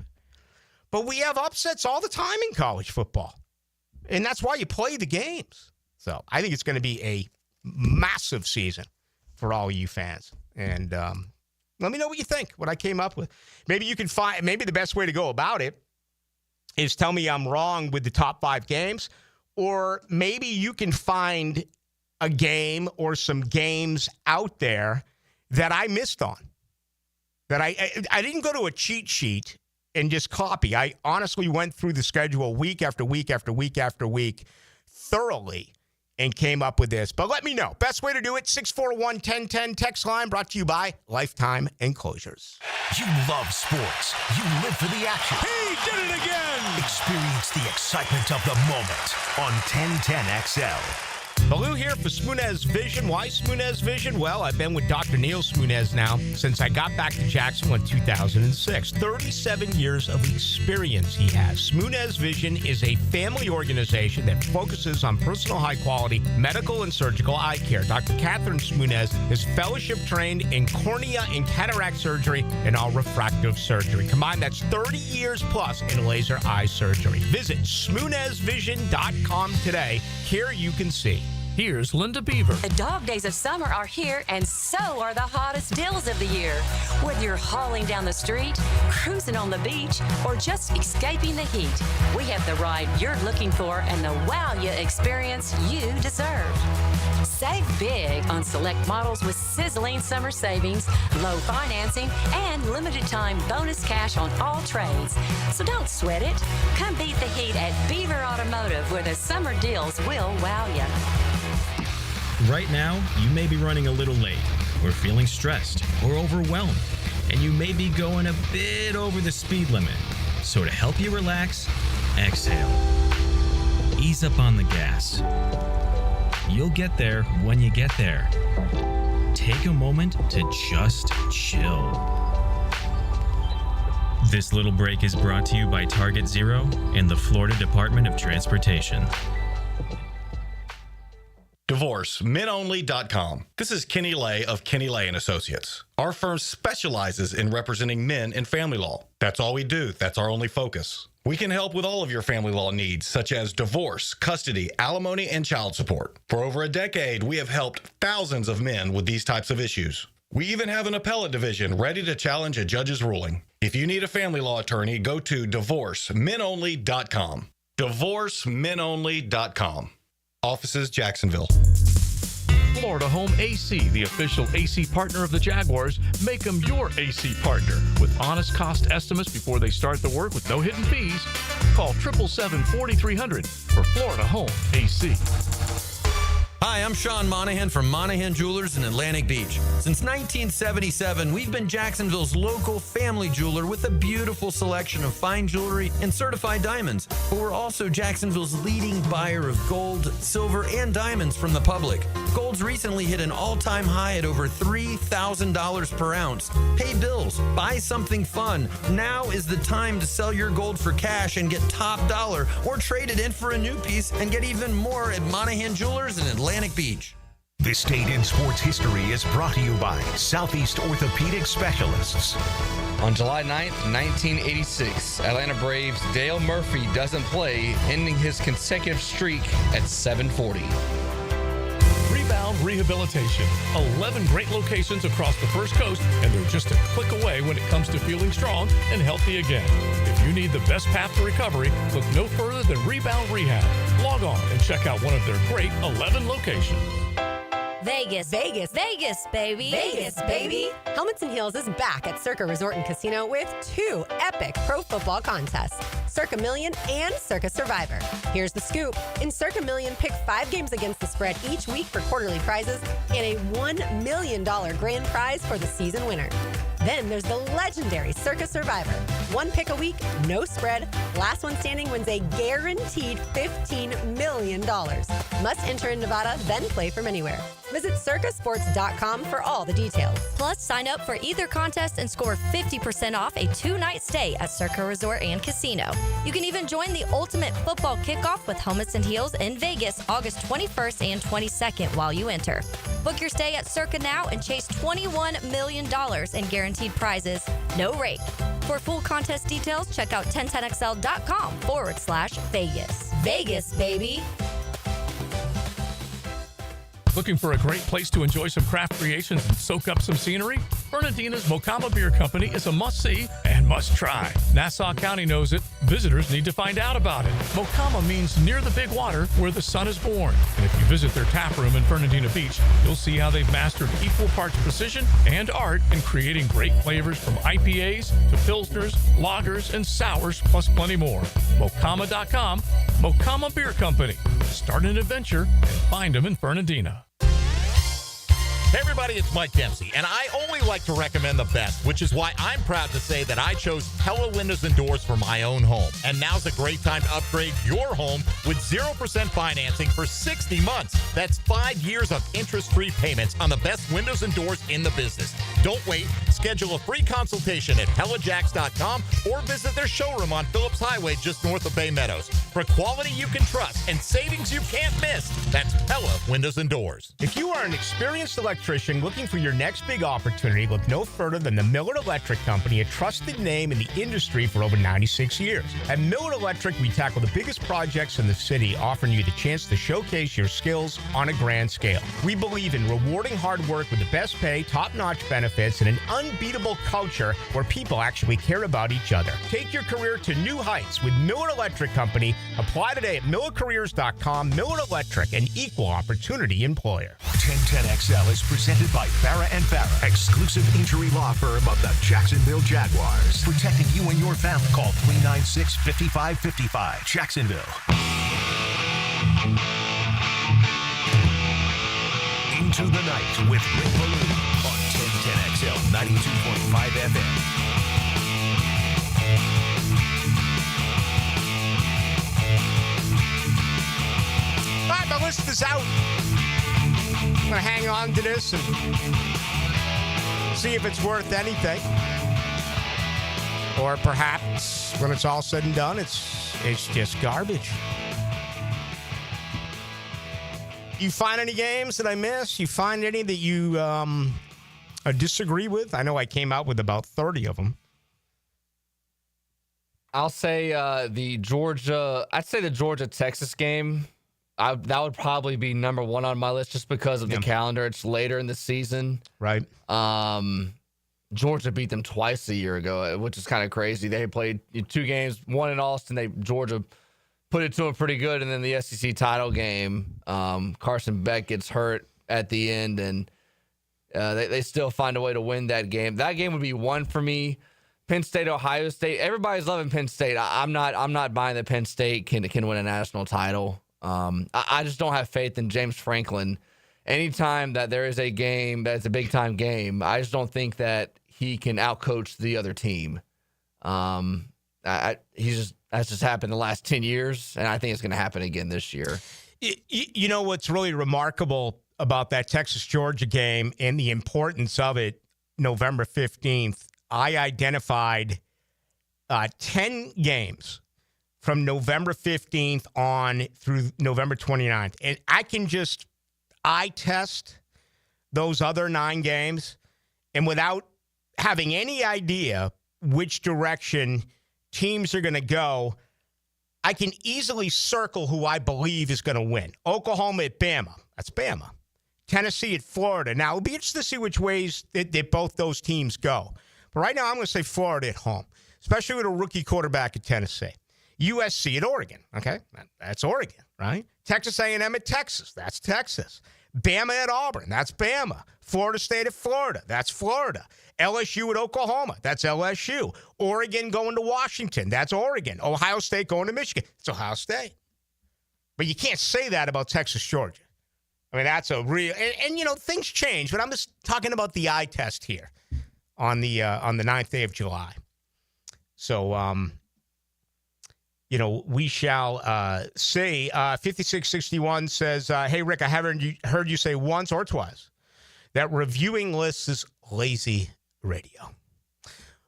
But we have upsets all the time in college football. And that's why you play the games. So I think it's going to be a massive season for all you fans. And let me know what you think, what I came up with. Maybe the best way to go about it is tell me I'm wrong with the top 5 games, or maybe you can find a game or some games out there that I missed on, that I didn't go to a cheat sheet and just copy. I honestly went through the schedule week after week after week after week thoroughly and came up with this. But let me know. Best way to do it, 641-1010 text line, brought to you by Lifetime Enclosures. You love sports. You live for the action. He did it again! Experience the excitement of the moment on 1010XL. Ballou here for Smunez Vision. Why Smunez Vision? Well, I've been with Dr. Neil Smunez now since I got back to Jacksonville in 2006. 37 years of experience he has. Smunez Vision is a family organization that focuses on personal high-quality medical and surgical eye care. Dr. Catherine Smunez is fellowship trained in cornea and cataract surgery and all refractive surgery. Combined, that's 30 years plus in laser eye surgery. Visit SmunezVision.com today. Here you can see. Here's Linda Beaver. The dog days of summer are here, and so are the hottest deals of the year. Whether you're hauling down the street, cruising on the beach, or just escaping the heat, we have the ride you're looking for and the wow you experience you deserve. Save big on select models with sizzling summer savings, low financing, and limited time bonus cash on all trades. So don't sweat it. Come beat the heat at Beaver Automotive, where the summer deals will wow you. Right now, you may be running a little late, or feeling stressed, or overwhelmed, and you may be going a bit over the speed limit. So to help you relax, exhale. Ease up on the gas. You'll get there when you get there. Take a moment to just chill. This little break is brought to you by Target Zero and the Florida Department of Transportation. DivorceMenOnly.com. This is Kenny Lay of Kenny Lay & Associates. Our firm specializes in representing men in family law. That's all we do. That's our only focus. We can help with all of your family law needs, such as divorce, custody, alimony, and child support. For over a decade, we have helped thousands of men with these types of issues. We even have an appellate division ready to challenge a judge's ruling. If you need a family law attorney, go to divorcemenonly.com. Divorcemenonly.com. Offices, Jacksonville. Florida Home AC, the official AC partner of the Jaguars. Make them your AC partner with honest cost estimates before they start the work with no hidden fees. Call 777-4300 for Florida Home AC. Hi, I'm Sean Monahan from Monahan Jewelers in Atlantic Beach. Since 1977, we've been Jacksonville's local family jeweler with a beautiful selection of fine jewelry and certified diamonds. But we're also Jacksonville's leading buyer of gold, silver, and diamonds from the public. Gold's recently hit an all-time high at over $3,000 per ounce. Pay bills, buy something fun. Now is the time to sell your gold for cash and get top dollar, or trade it in for a new piece and get even more at Monahan Jewelers in Atlantic Beach. This Date in Sports History is brought to you by Southeast Orthopedic Specialists. On July 9th, 1986, Atlanta Braves' Dale Murphy doesn't play, ending his consecutive streak at 740. Rebound Rehabilitation. 11 great locations across the First Coast, and they're just a click away when it comes to feeling strong and healthy again. If you need the best path to recovery, look no further than Rebound Rehab. Log on and check out one of their great 11 locations. Vegas, Vegas, Vegas, baby. Vegas, baby. Helmets and Heels is back at Circa Resort and Casino with 2 epic pro football contests, Circa Million and Circa Survivor. Here's the scoop. In Circa Million, pick 5 games against the spread each week for quarterly prizes and a $1 million grand prize for the season winner. Then there's the legendary Circa Survivor. 1 pick a week, no spread. Last one standing wins a guaranteed $15 million. Must enter in Nevada, then play from anywhere. Visit circasports.com for all the details. Plus, sign up for either contest and score 50% off a 2-night stay at Circa Resort and Casino. You can even join the ultimate football kickoff with Helmets and Heels in Vegas, August 21st and 22nd while you enter. Book your stay at Circa now and chase $21 million in guaranteed prizes. No rake. For full contest details, check out 1010XL.com/Vegas. Vegas, baby. Looking for a great place to enjoy some craft creations and soak up some scenery? Fernandina's Mocama Beer Company is a must-see and must-try. Nassau County knows it. Visitors need to find out about it. Mocama means near the big water where the sun is born. And if you visit their tap room in Fernandina Beach, you'll see how they've mastered equal parts precision and art in creating great flavors from IPAs to pilsners, lagers, and sours, plus plenty more. Mocama.com, Mocama Beer Company. Start an adventure and find them in Fernandina. Hey everybody, it's Mike Dempsey, and I only like to recommend the best, which is why I'm proud to say that I chose Pella Windows and Doors for my own home. And now's a great time to upgrade your home with 0% financing for 60 months. That's 5 years of interest-free payments on the best windows and doors in the business. Don't wait. Schedule a free consultation at PellaJacks.com or visit their showroom on Phillips Highway just north of Bay Meadows. For quality you can trust and savings you can't miss, that's Pella Windows and Doors. If you are an experienced electrician looking for your next big opportunity, look no further than the Millard Electric Company, a trusted name in the industry for over 96 years. At Millard Electric, we tackle the biggest projects in the city, offering you the chance to showcase your skills on a grand scale. We believe in rewarding hard work with the best pay, top-notch benefits, and an unbeatable culture where people actually care about each other. Take your career to new heights with Millard Electric Company. Apply today at millercareers.com. Millard Electric, an equal opportunity employer. 1010XL is presented by Farah and Farah, exclusive injury law firm of the Jacksonville Jaguars. Protecting you and your family. Call 396-5555. Jacksonville. Into the Night with Rick Ballou on 1010XL 92.5 FM. All right, my list is out. I'm going to hang on to this and see if it's worth anything. Or perhaps when it's all said and done, it's just garbage. You find any games that I missed? You find any that you disagree with? I know I came out with about 30 of them. I'll say the Georgia-Texas game. That would probably be number one on my list just because of the calendar. It's later in the season. Right. Georgia beat them twice a year ago, which is kind of crazy. They played 2 games, one in Austin. Georgia put it to them pretty good. And then the SEC title game, Carson Beck gets hurt at the end, and they still find a way to win that game. That game would be one for me. Penn State, Ohio State. Everybody's loving Penn State. I'm not buying that Penn State can win a national title. I just don't have faith in James Franklin. Anytime that there is a game that's a big time game, I just don't think that he can outcoach the other team. That's just happened the last 10 years, and I think it's going to happen again this year. You know what's really remarkable about that Texas-Georgia game and the importance of it, November 15th, I identified 10 games from November 15th on through November 29th. And I can just eye test those other 9 games, and without having any idea which direction teams are going to go, I can easily circle who I believe is going to win. Oklahoma at Bama. That's Bama. Tennessee at Florida. Now, it'll be interesting to see which ways that both those teams go. But right now, I'm going to say Florida at home, especially with a rookie quarterback at Tennessee. USC at Oregon. Okay, that's Oregon, right? Texas A&M at Texas. That's Texas. Bama at Auburn. That's Bama. Florida State at Florida. That's Florida. LSU at Oklahoma. That's LSU. Oregon going to Washington. That's Oregon. Ohio State going to Michigan. It's Ohio State. But you can't say that about Texas, Georgia. I mean, that's a real and things change, but I'm just talking about the eye test here on the 9th day of July. So we shall see. 5661 says, hey, Rick, I haven't heard you say once or twice that reviewing lists is lazy radio.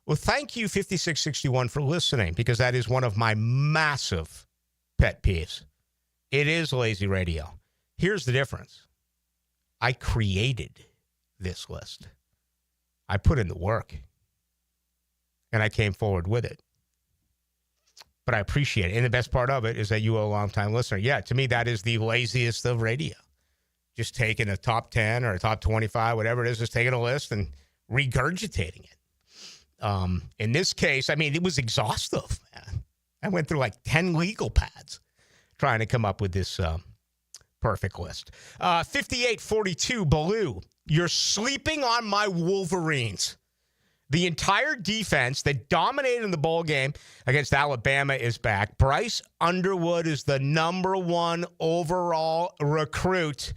Well, thank you, 5661, for listening, because that is one of my massive pet peeves. It is lazy radio. Here's the difference. I created this list. I put in the work, and I came forward with it. But I appreciate it. And the best part of it is that you are a long-time listener. Yeah, to me, that is the laziest of radio. Just taking a top 10 or a top 25, whatever it is, just taking a list and regurgitating it. In this case, I mean, it was exhaustive, man. I went through like 10 legal pads trying to come up with this perfect list. 5842, Ballou. You're sleeping on my Wolverines. The entire defense that dominated in the bowl game against Alabama is back. Bryce Underwood is the #1 overall recruit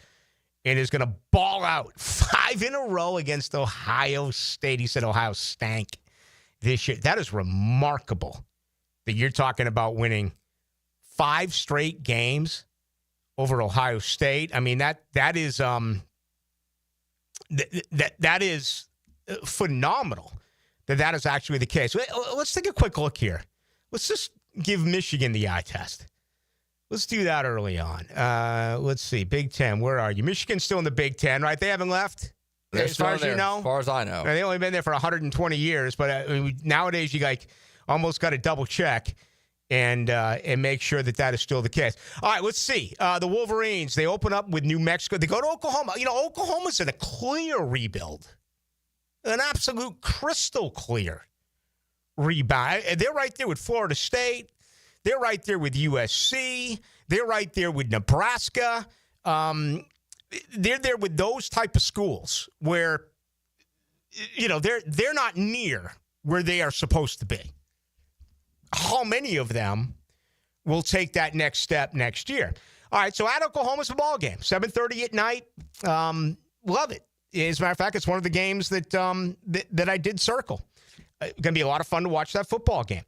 and is going to ball out 5 in a row against Ohio State. He said Ohio stank this year. That is remarkable that you're talking about winning 5 straight games over Ohio State. I mean, that is that is phenomenal. That is actually the case. Let's take a quick look here. Let's just give Michigan the eye test. Let's do that early on. Let's see. Big Ten, where are you? Michigan's still in the Big Ten, right? They haven't left? They're as far as you know? As far as I know. They've only been there for 120 years, but nowadays you almost got to double check and make sure that is still the case. All right, let's see. The Wolverines, they open up with New Mexico. They go to Oklahoma. Oklahoma's in a clear rebuild. An absolute crystal clear rebound. They're right there with Florida State. They're right there with USC. They're right there with Nebraska. They're there with those type of schools where, they're not near where they are supposed to be. How many of them will take that next step next year? All right, so at Oklahoma's a ball game, 7:30 at night. Love it. As a matter of fact, it's one of the games that that I did circle. It's going to be a lot of fun to watch that football game.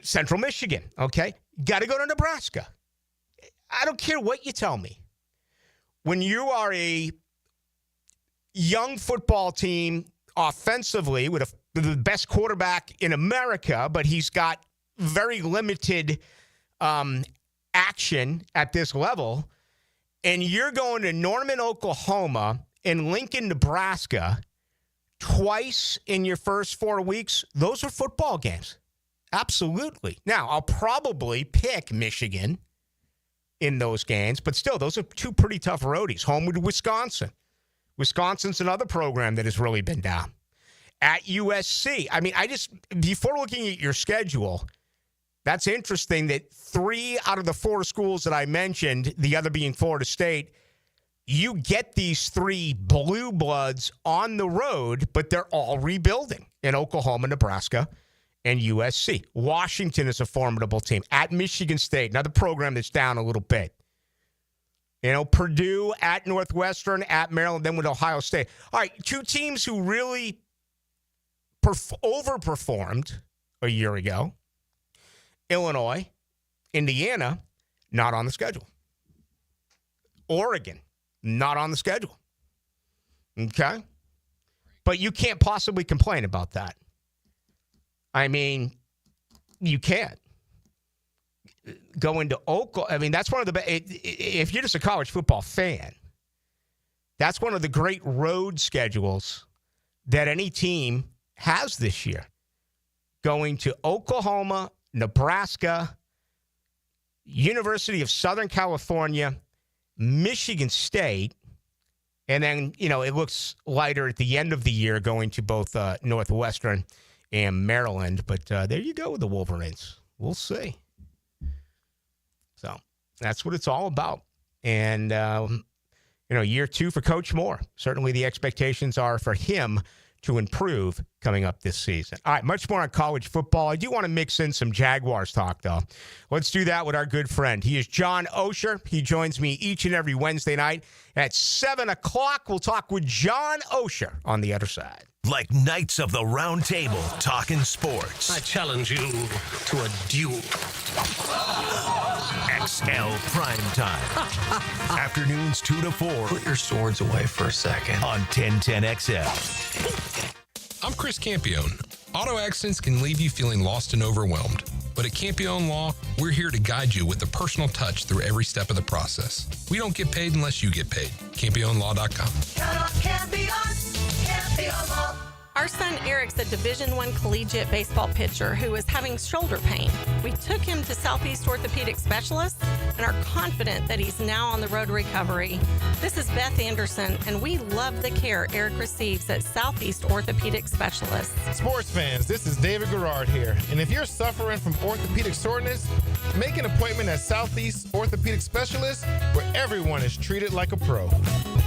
Central Michigan, okay? Got to go to Nebraska. I don't care what you tell me. When you are a young football team offensively with the best quarterback in America, but he's got very limited action at this level, and you're going to Norman, Oklahoma, and Lincoln, Nebraska, twice in your first 4 weeks, those are football games. Absolutely. Now, I'll probably pick Michigan in those games, but still, those are two pretty tough roadies. Home with Wisconsin. Wisconsin's another program that has really been down. At USC. I mean, before looking at your schedule, that's interesting that 3 out of the 4 schools that I mentioned, the other being Florida State, you get these 3 blue bloods on the road, but they're all rebuilding in Oklahoma, Nebraska, and USC. Washington is a formidable team. At Michigan State, another program that's down a little bit. Purdue, at Northwestern, at Maryland, then with Ohio State. All right, 2 teams who really overperformed a year ago. Illinois, Indiana, not on the schedule. Oregon, not on the schedule. Okay? But you can't possibly complain about that. I mean, you can't. Go into Oklahoma. I mean, that's one of the if you're just a college football fan, that's one of the great road schedules that any team has this year. Going to Oklahoma, Nebraska, University of Southern California, Michigan State, and then, it looks lighter at the end of the year going to both Northwestern and Maryland. But there you go with the Wolverines. We'll see. So that's what it's all about. And, year 2 for Coach Moore. Certainly the expectations are for him to improve coming up this season. All right, much more on college football. I do want to mix in some Jaguars talk, though. Let's do that with our good friend. He is John Osher. He joins me each and every Wednesday night at 7 o'clock. We'll talk with John Osher on the other side. Like Knights of the Round Table talking sports. I challenge you to a duel. XL Prime Time. Afternoons 2 to 4. Put your swords away for a second. On 1010XL. I'm Chris Campione. Auto accidents can leave you feeling lost and overwhelmed. But at Campione Law, we're here to guide you with a personal touch through every step of the process. We don't get paid unless you get paid. CampioneLaw.com. Count on Campione, Campione Law. Our son Eric's a Division I collegiate baseball pitcher who is having shoulder pain. We took him to Southeast Orthopedic Specialists and are confident that he's now on the road to recovery. This is Beth Anderson, and we love the care Eric receives at Southeast Orthopedic Specialists. Sports fans, this is David Garrard here. And if you're suffering from orthopedic soreness, make an appointment at Southeast Orthopedic Specialists, where everyone is treated like a pro.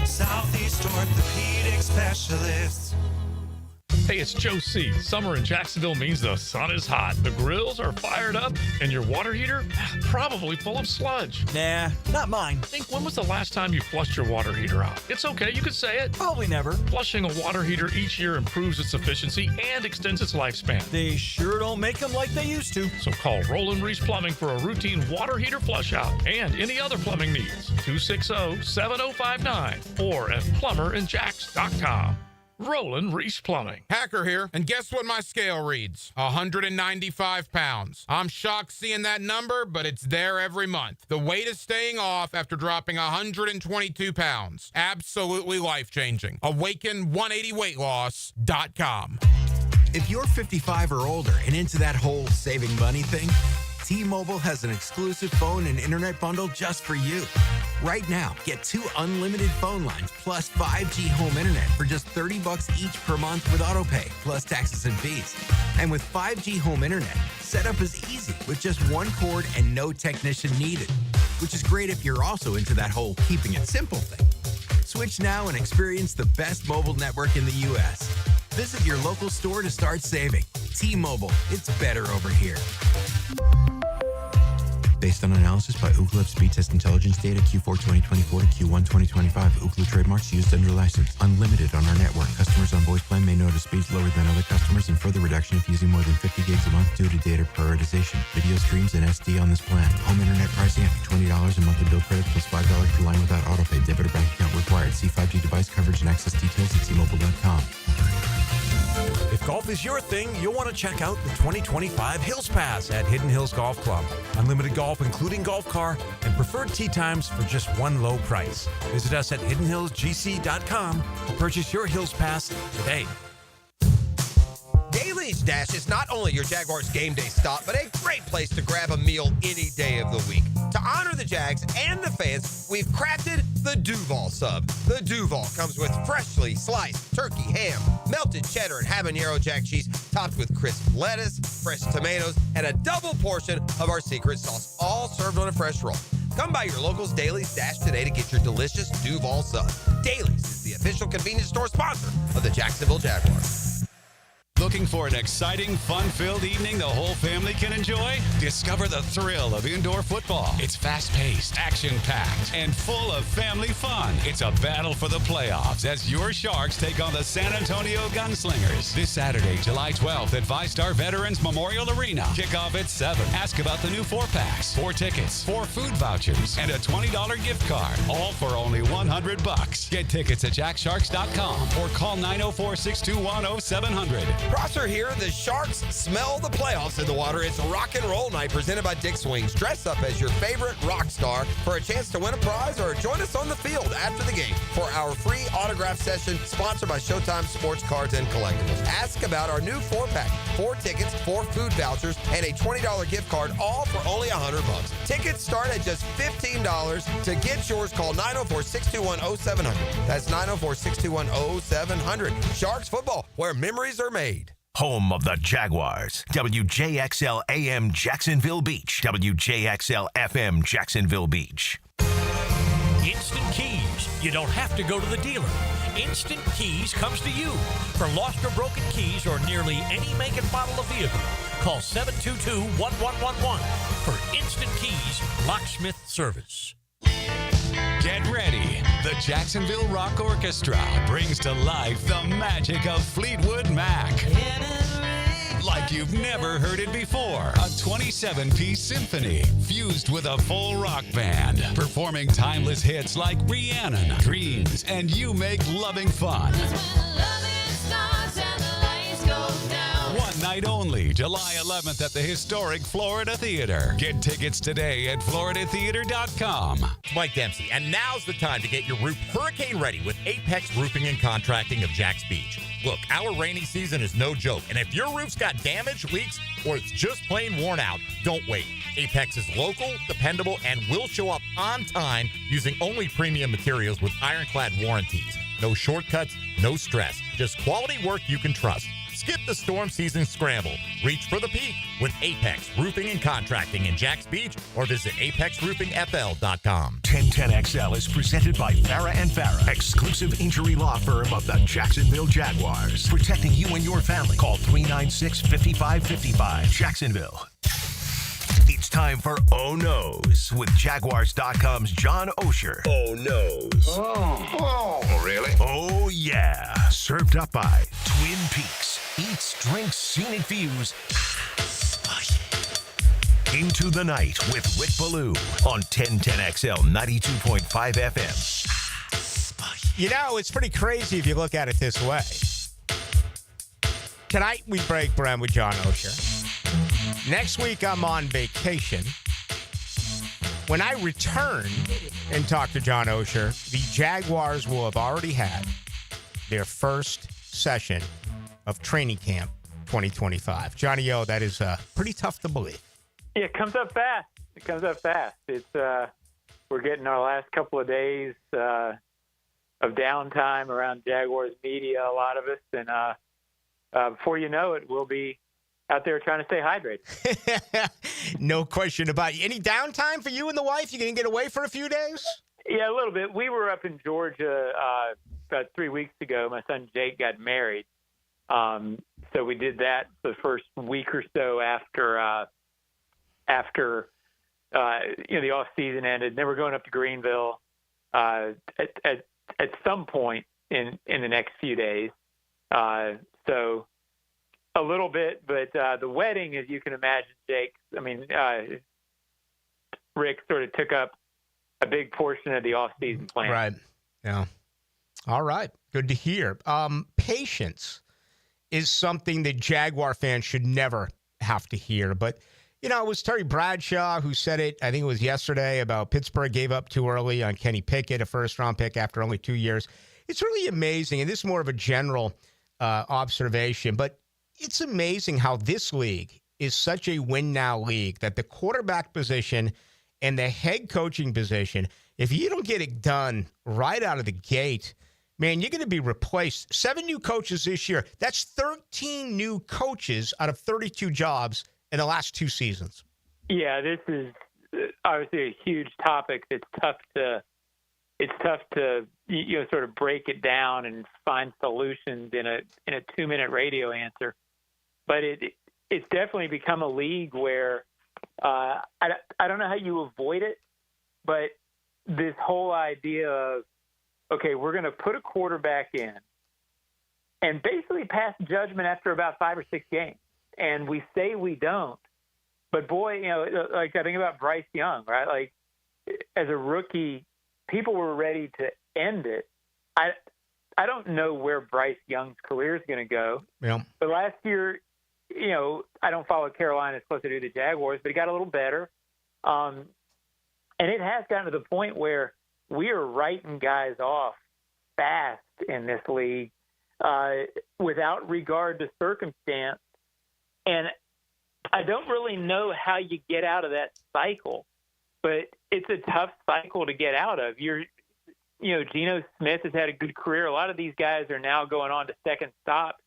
Southeast Orthopedic Specialists. Hey, it's Joe C. Summer in Jacksonville means the sun is hot, the grills are fired up, and your water heater probably full of sludge. Nah, not mine. Think, when was the last time you flushed your water heater out? It's okay, you could say it. Probably never. Flushing a water heater each year improves its efficiency and extends its lifespan. They sure don't make them like they used to. So call Roland Reese Plumbing for a routine water heater flush out and any other plumbing needs. 260-7059 or at plumberandjacks.com. Roland Reese Plumbing. Hacker here, and guess what my scale reads? 195 pounds. I'm shocked seeing that number, but it's there every month. The weight is staying off after dropping 122 pounds. Absolutely life-changing. Awaken180weightloss.com. If you're 55 or older and into that whole saving money thing, T-Mobile has an exclusive phone and internet bundle just for you. Right now, get 2 unlimited phone lines plus 5G home internet for just $30 each per month with autopay, plus taxes and fees. And with 5G home internet, setup is easy with just 1 cord and no technician needed, which is great if you're also into that whole keeping it simple thing. Switch now and experience the best mobile network in the U.S. Visit your local store to start saving. T-Mobile, it's better over here. Based on analysis by Ookla Speed Test Intelligence data Q4 2024 to Q1 2025. Ookla trademarks used under license. Unlimited on our network. Customers on voice plan may notice speeds lower than other customers and further reduction if using more than 50 gigs a month due to data prioritization. Video streams and SD on this plan. Home internet pricing after $20 a monthly bill credit plus $5 per line without autopay. Debit or bank account required. See 5G device coverage and access details at T-Mobile.com. If golf is your thing, you'll want to check out the 2025 Hills Pass at Hidden Hills Golf Club. Unlimited golf, including golf car, and preferred tee times for just one low price. Visit us at hiddenhillsgc.com to purchase your Hills Pass today. Daily Daly's Dash is not only your Jaguars game day stop, but a great place to grab a meal any day of the week. To honor the Jags and the fans, we've crafted the Duval Sub. The Duval comes with freshly sliced turkey, ham, melted cheddar, and habanero jack cheese, topped with crisp lettuce, fresh tomatoes, and a double portion of our secret sauce, all served on a fresh roll. Come by your local's Daly's Dash today to get your delicious Duval Sub. Daly's is the official convenience store sponsor of the Jacksonville Jaguars. Looking for an exciting, fun-filled evening the whole family can enjoy? Discover the thrill of indoor football. It's fast-paced, action-packed, and full of family fun. It's a battle for the playoffs as your Sharks take on the San Antonio Gunslingers. This Saturday, July 12th at VyStar Veterans Memorial Arena. Kickoff at 7. Ask about the new 4-packs, 4 tickets, 4 food vouchers, and a $20 gift card. All for only $100. Get tickets at jacksharks.com or call 904-621-0700. Prosser here. The Sharks smell the playoffs in the water. It's a rock and roll night presented by Dick Swings. Dress up as your favorite rock star for a chance to win a prize or join us on the field after the game for our free autograph session sponsored by Showtime Sports Cards and Collectibles. Ask about our new 4-pack, 4 tickets, 4 food vouchers, and a $20 gift card, all for only $100. Tickets start at just $15. To get yours, call 904-621-0700. That's 904-621-0700. Sharks football, where memories are made. Home of the Jaguars. WJXL AM Jacksonville Beach. WJXL FM Jacksonville Beach. Instant Keys. You don't have to go to the dealer. Instant Keys comes to you. For lost or broken keys or nearly any make and model of vehicle, call 722-1111 for Instant Keys locksmith service. Get ready. The Jacksonville Rock Orchestra brings to life the magic of Fleetwood Mac. Like you've never heard it before. A 27-piece symphony fused with a full rock band, performing timeless hits like Rhiannon, Dreams, and You Make Loving Fun. One night only, July 11th at the historic Florida Theater. Get tickets today at floridatheater.com. Mike Dempsey, and now's the time to get your roof hurricane ready with Apex Roofing and Contracting of Jacks Beach. Look, our rainy season is no joke, and if your roof's got damage, leaks, or it's just plain worn out, don't wait. Apex is local, dependable, and will show up on time using only premium materials with ironclad warranties. No shortcuts, no stress, just quality work you can trust. Skip the storm season scramble. Reach for the peak with Apex Roofing and Contracting in Jacks Beach or visit apexroofingfl.com. 1010XL is presented by Farah and Farah, exclusive injury law firm of the Jacksonville Jaguars. Protecting you and your family. Call 396-5555. Jacksonville. It's time for Oh No's with Jaguars.com's John Osher. Oh No's. Oh, really? Oh, yeah. Served up by Twin Peaks. Eats, drinks, scenic views. Into the Night with Rick Ballou on 1010XL 92.5 FM. You know, it's pretty crazy if you look at it this way. Tonight we break bread with John Osher. Next week I'm on vacation. When I return and talk to John Osher, the Jaguars will have already had their first session of training camp 2025. Johnny O, that is pretty tough to believe. Yeah, it comes up fast. It's we're getting our last couple of days of downtime around Jaguars media, a lot of us, and before you know it, we'll be out there trying to stay hydrated. No question about it. Any downtime for you and the wife? You going to get away for a few days? Yeah, a little bit. We were up in Georgia about 3 weeks ago. My son Jake got married. So we did that the first week or so after the off season ended. Then we're going up to Greenville at some point in the next few days. So a little bit, but the wedding, as you can imagine, Jake, Rick sort of took up a big portion of the off season plan. Right. Yeah. All right. Good to hear. Patience is something that Jaguar fans should never have to hear. But, you know, it was Terry Bradshaw who said it, I think it was yesterday, about Pittsburgh gave up too early on Kenny Pickett, a first-round pick after only 2 years. It's really amazing, and this is more of a general observation, but it's amazing how this league is such a win-now league that the quarterback position and the head coaching position, if you don't get it done right out of the gate, man, you're going to be replaced. 7 new coaches this year. That's 13 new coaches out of 32 jobs in the last 2 seasons. Yeah, this is obviously a huge topic. It's tough to sort of break it down and find solutions in a 2-minute radio answer. But it's definitely become a league where I don't know how you avoid it, but this whole idea of, okay, we're going to put a quarterback in and basically pass judgment after about 5 or 6 games. And we say we don't. But, boy, like I think about Bryce Young, right? Like, as a rookie, people were ready to end it. I don't know where Bryce Young's career is going to go. Yeah. But last year, I don't follow Carolina as close as I do the Jaguars, but he got a little better. And it has gotten to the point where we are writing guys off fast in this league without regard to circumstance. And I don't really know how you get out of that cycle, but it's a tough cycle to get out of. Geno Smith has had a good career. A lot of these guys are now going on to second stops,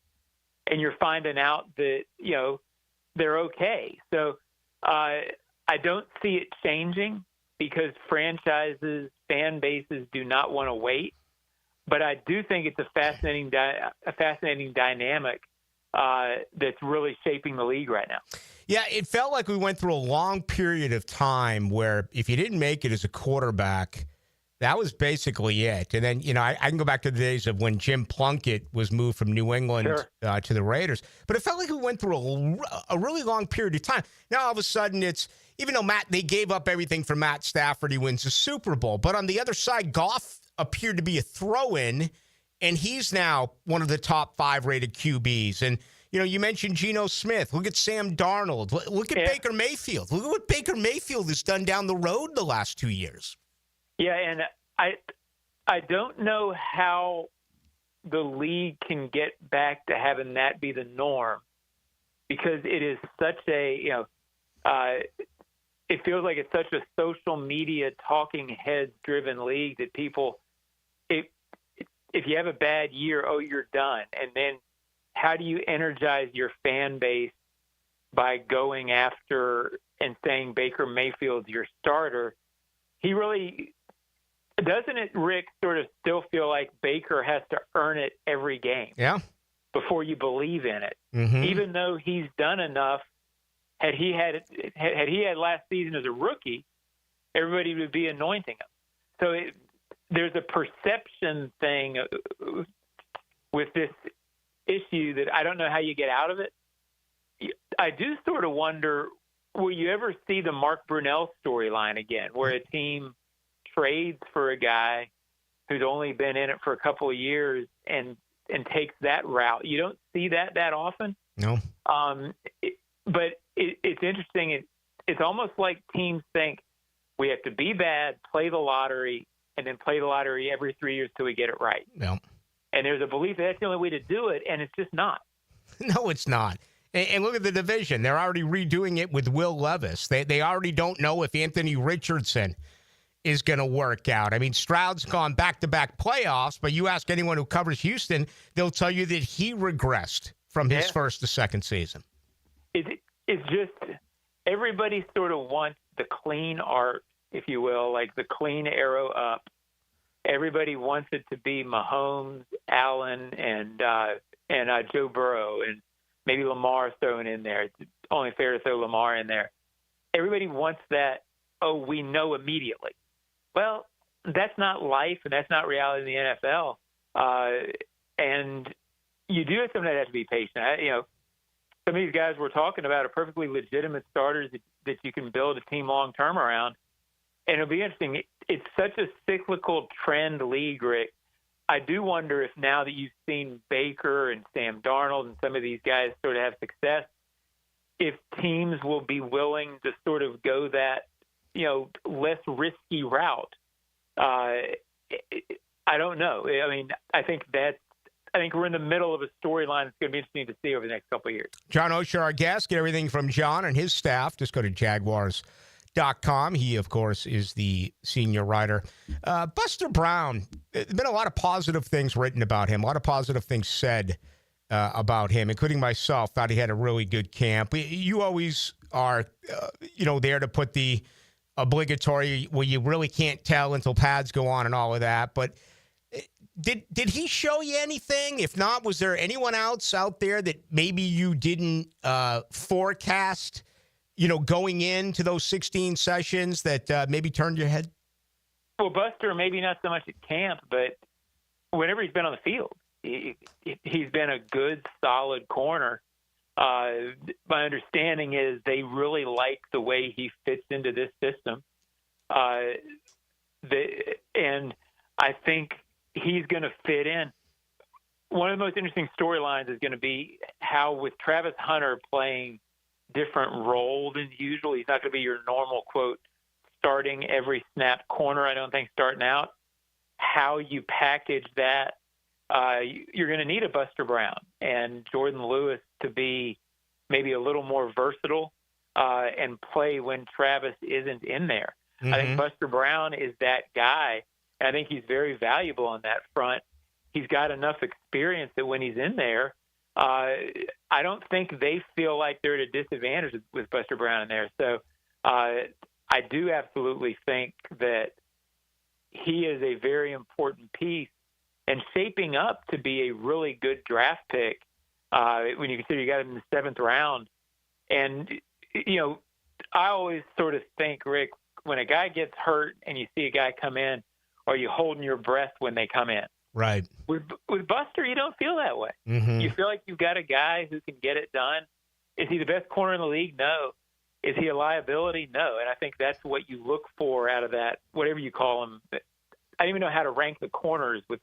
and you're finding out that, they're okay. So I don't see it changing because franchises, fan bases do not want to wait. But I do think it's a fascinating dynamic that's really shaping the league right now. Yeah, it felt like we went through a long period of time where if you didn't make it as a quarterback, that was basically it. And then, I can go back to the days of when Jim Plunkett was moved from New England to the Raiders. But it felt like we went through a really long period of time. Now, all of a sudden, it's, even though they gave up everything for Matt Stafford, he wins the Super Bowl. But on the other side, Goff appeared to be a throw-in, and he's now one of the top 5 rated QBs. And, you mentioned Geno Smith. Look at Sam Darnold. Look at Baker Mayfield. Look at what Baker Mayfield has done down the road the last 2 years. Yeah, and I don't know how the league can get back to having that be the norm because it is such a, it feels like it's such a social media talking heads driven league that people, if you have a bad year, you're done. And then how do you energize your fan base by going after and saying Baker Mayfield's your starter? He really doesn't it, Rick, sort of still feel like Baker has to earn it every game before you believe in it, even though he's done enough. Had he had last season as a rookie, everybody would be anointing him. So there's a perception thing with this issue that I don't know how you get out of it. I do sort of wonder, will you ever see the Mark Brunell storyline again, where a team trades for a guy who's only been in it for a couple of years and takes that route? You don't see that often. No. But it's interesting. It's almost like teams think we have to be bad, play the lottery, and then play the lottery every 3 years till we get it right. No. And there's a belief that's the only way to do it, and it's just not. No, it's not. And look at the division. They're already redoing it with Will Levis. They already don't know if Anthony Richardson is going to work out. I mean, Stroud's gone back-to-back playoffs, but you ask anyone who covers Houston, they'll tell you that he regressed from his first to second season. It's just everybody sort of wants the clean art, if you will, like the clean arrow up. Everybody wants it to be Mahomes, Allen, and Joe Burrow, and maybe Lamar thrown in there. It's only fair to throw Lamar in there. Everybody wants that, we know immediately. Well, that's not life, and that's not reality in the NFL. And you do have something that has to be patient. Some of these guys we're talking about are perfectly legitimate starters that you can build a team long-term around. And it'll be interesting. It's such a cyclical trend league, Rick. I do wonder if now that you've seen Baker and Sam Darnold and some of these guys sort of have success, if teams will be willing to sort of go that, less risky route. I don't know. I mean, I think that's I think we're in the middle of a storyline that's going to be interesting to see over the next couple of years. John Osher, our guest. Get everything from John and his staff. Just go to Jaguars.com. He, of course, is the senior writer. Buster Brown, there's been a lot of positive things written about him, a lot of positive things said about him, including myself. Thought he had a really good camp. You always are, there to put the obligatory, well, you really can't tell until pads go on and all of that. But did he show you anything? If not, was there anyone else out there that maybe you didn't forecast, going into those 16 sessions that maybe turned your head? Well, Buster, maybe not so much at camp, but whenever he's been on the field, he's been a good, solid corner. My understanding is they really like the way he fits into this system. And I think he's going to fit in. One of the most interesting storylines is going to be how, with Travis Hunter playing different role than usual, he's not going to be your normal, quote, starting every snap corner, I don't think, starting out. How you package that, you're going to need a Buster Brown and Jordan Lewis to be maybe a little more versatile and play when Travis isn't in there. Mm-hmm. I think Buster Brown is that guy, and I think he's very valuable on that front. He's got enough experience that when he's in there, I don't think they feel like they're at a disadvantage with Buster Brown in there. So I do absolutely think that he is a very important piece and shaping up to be a really good draft pick when you consider you got him in the 7th round. And, I always sort of think, Rick, when a guy gets hurt and you see a guy come in, are you holding your breath when they come in? Right. With Buster, you don't feel that way. Mm-hmm. You feel like you've got a guy who can get it done. Is he the best corner in the league? No. Is he a liability? No. And I think that's what you look for out of that, whatever you call him. I don't even know how to rank the corners with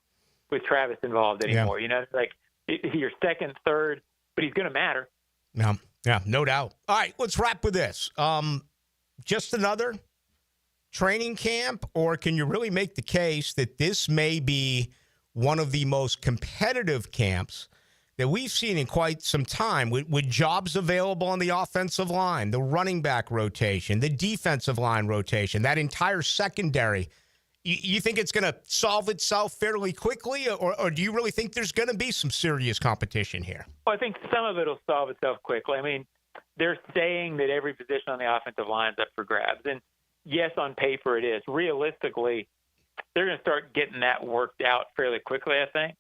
Travis involved anymore. Yeah. Like is he your second, third, but he's going to matter. Yeah, no doubt. All right, let's wrap with this. Just another training camp, or can you really make the case that this may be one of the most competitive camps that we've seen in quite some time, with jobs available on the offensive line, the running back rotation, the defensive line rotation, that entire secondary? You think it's going to solve itself fairly quickly, or do you really think there's going to be some serious competition here? Well, I think some of it will solve itself quickly. I mean, they're saying that every position on the offensive line is up for grabs. And yes, on paper it is. Realistically, they're going to start getting that worked out fairly quickly, I think.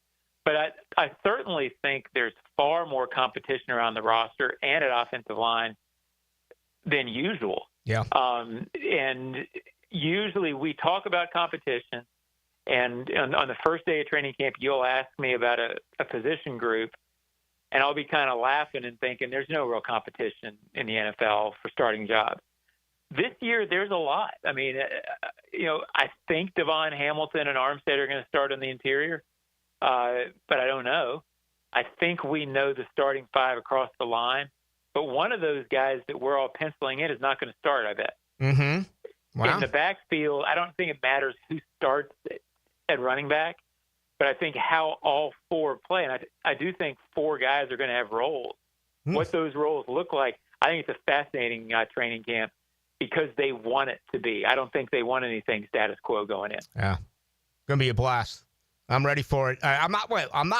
But I certainly think there's far more competition around the roster and at offensive line than usual. Yeah. And usually we talk about competition, and on the first day of training camp, you'll ask me about a position group, and I'll be kind of laughing and thinking there's no real competition in the NFL for starting jobs. This year, there's a lot. I mean, I think Devon Hamilton and Armstead are going to start on the interior, but I don't know. I think we know the starting 5 across the line, but one of those guys that we're all penciling in is not going to start, I bet. Mm-hmm. Wow. In the backfield, I don't think it matters who starts at running back, but I think how all 4 play. And I do think 4 guys are going to have roles. What those roles look like, I think it's a fascinating training camp because they want it to be. I don't think they want anything status quo going in. Yeah. Going to be a blast. I'm ready for it. I'm not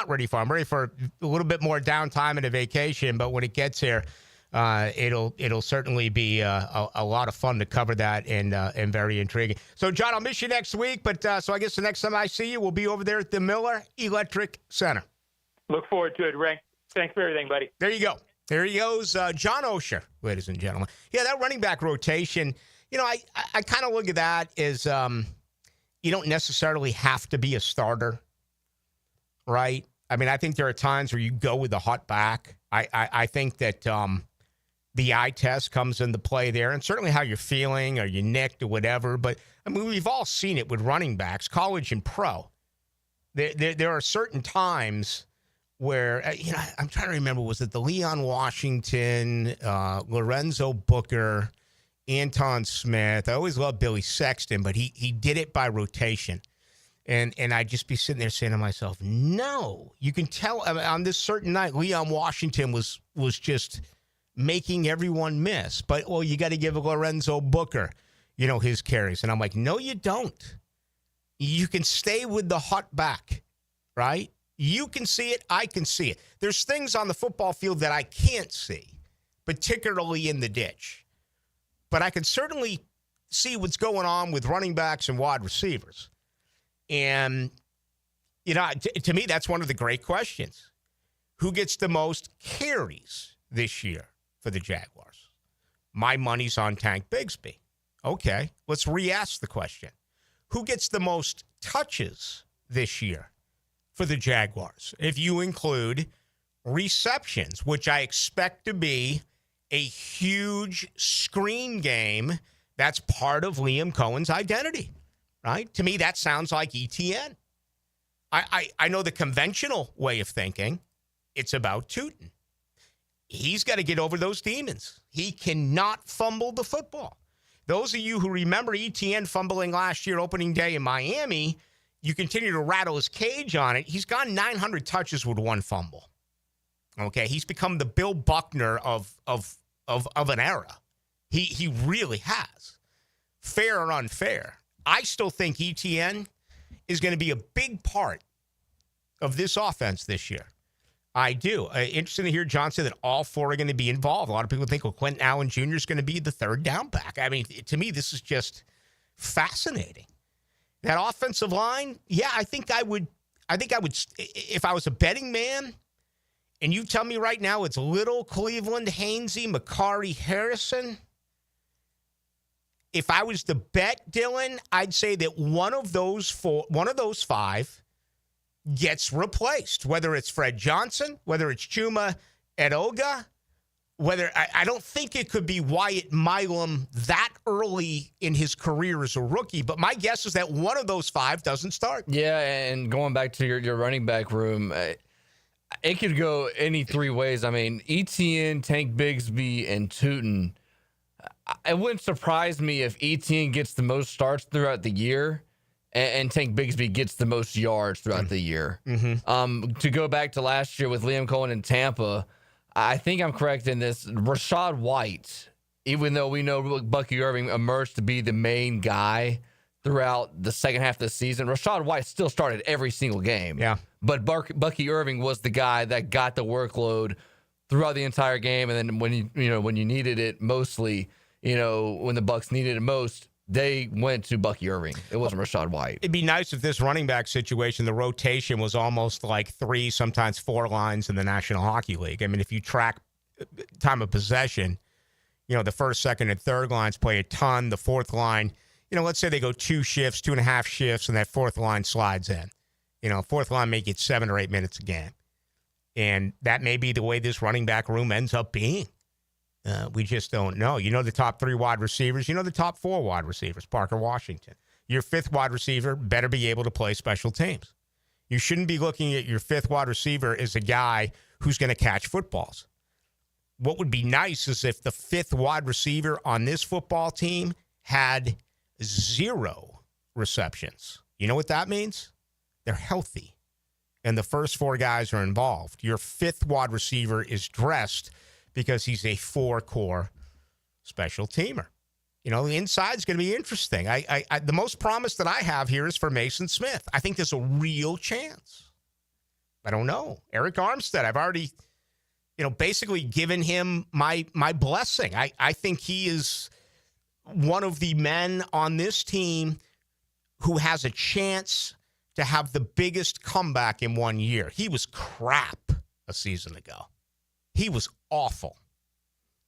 ready for it. I'm ready for a little bit more downtime and a vacation, but when it gets here, it'll certainly be a lot of fun to cover that and very intriguing. So, John, I'll miss you next week, but so I guess the next time I see you, we'll be over there at the Miller Electric Center. Look forward to it, Ray. Thanks for everything, buddy. There you go. There he goes, John Osher, ladies and gentlemen. Yeah, that running back rotation, I kind of look at that as you don't necessarily have to be a starter, right? I mean, I think there are times where you go with a hot back. I think that the eye test comes into play there, and certainly how you're feeling, or you nicked or whatever. But, I mean, we've all seen it with running backs, college and pro. There are certain times where, I'm trying to remember, was it the Leon Washington, Lorenzo Booker, Anton Smith? I always loved Billy Sexton, but he did it by rotation. And I'd just be sitting there saying to myself, no. You can tell on this certain night, Leon Washington was just making everyone miss. But, well, you got to give Lorenzo Booker, his carries. And I'm like, no, you don't. You can stay with the hot back, right? You can see it. I can see it. There's things on the football field that I can't see, particularly in the ditch. But I can certainly see what's going on with running backs and wide receivers. And, to me, that's one of the great questions. Who gets the most carries this year for the Jaguars? My money's on Tank Bigsby. Okay, let's re-ask the question. Who gets the most touches this year for the Jaguars? If you include receptions, which I expect to be a huge screen game, that's part of Liam Cohen's identity, right? To me, that sounds like ETN. I know the conventional way of thinking, it's about Tootin. He's got to get over those demons. He cannot fumble the football. Those of you who remember ETN fumbling last year, opening day in Miami, you continue to rattle his cage on it. He's gone 900 touches with one fumble. Okay, he's become the Bill Buckner of an era. He really has. Fair or unfair, I still think ETN is going to be a big part of this offense this year. I do. Interesting to hear John say that all four are going to be involved. A lot of people think, well, Quentin Allen Jr. is going to be the third down back. I mean, to me, this is just fascinating. That offensive line, yeah, I think I would, if I was a betting man, and you tell me right now it's Little, Cleveland, Hainsey, McCarry, Harrison. If I was to bet, Dylan, I'd say that one of those five gets replaced, whether it's Fred Johnson, whether it's Chuma Edoga, I don't think it could be Wyatt Milam that early in his career as a rookie, but my guess is that one of those five doesn't start. Yeah, and going back to your running back room, it could go any three ways. I mean, ETN, Tank Bigsby, and Tootin. It wouldn't surprise me if ETN gets the most starts throughout the year and Tank Bigsby gets the most yards throughout the year. Mm-hmm. To go back to last year with Liam Cohen in Tampa, I think I'm correct in this. Rachaad White, even though we know Bucky Irving emerged to be the main guy throughout the second half of the season, Rachaad White still started every single game. Yeah. But Bucky Irving was the guy that got the workload throughout the entire game, and then when you needed it mostly, when the Bucs needed it most, they went to Bucky Irving. It wasn't Rachaad White. It'd be nice if this running back situation, the rotation was almost like 3, sometimes 4 lines in the National Hockey League. I mean, if you track time of possession, the first, second, and third lines play a ton. The fourth line, let's say they go 2 shifts, 2.5 shifts, and that fourth line slides in. Fourth line may get 7 or 8 minutes a game. And that may be the way this running back room ends up being. We just don't know. The top 3 wide receivers. The top 4 wide receivers, Parker Washington. Your 5th wide receiver better be able to play special teams. You shouldn't be looking at your 5th wide receiver as a guy who's going to catch footballs. What would be nice is if the 5th wide receiver on this football team had 0 receptions. You know what that means? They're healthy. And the first 4 guys are involved. Your 5th wide receiver is dressed because he's a 4-core special teamer. The inside's going to be interesting. The most promise that I have here is for Mason Smith. I think there's a real chance. I don't know. Eric Armstead, I've already, basically given him my blessing. I think he is one of the men on this team who has a chance to have the biggest comeback in 1 year. He was crap a season ago. He was awful.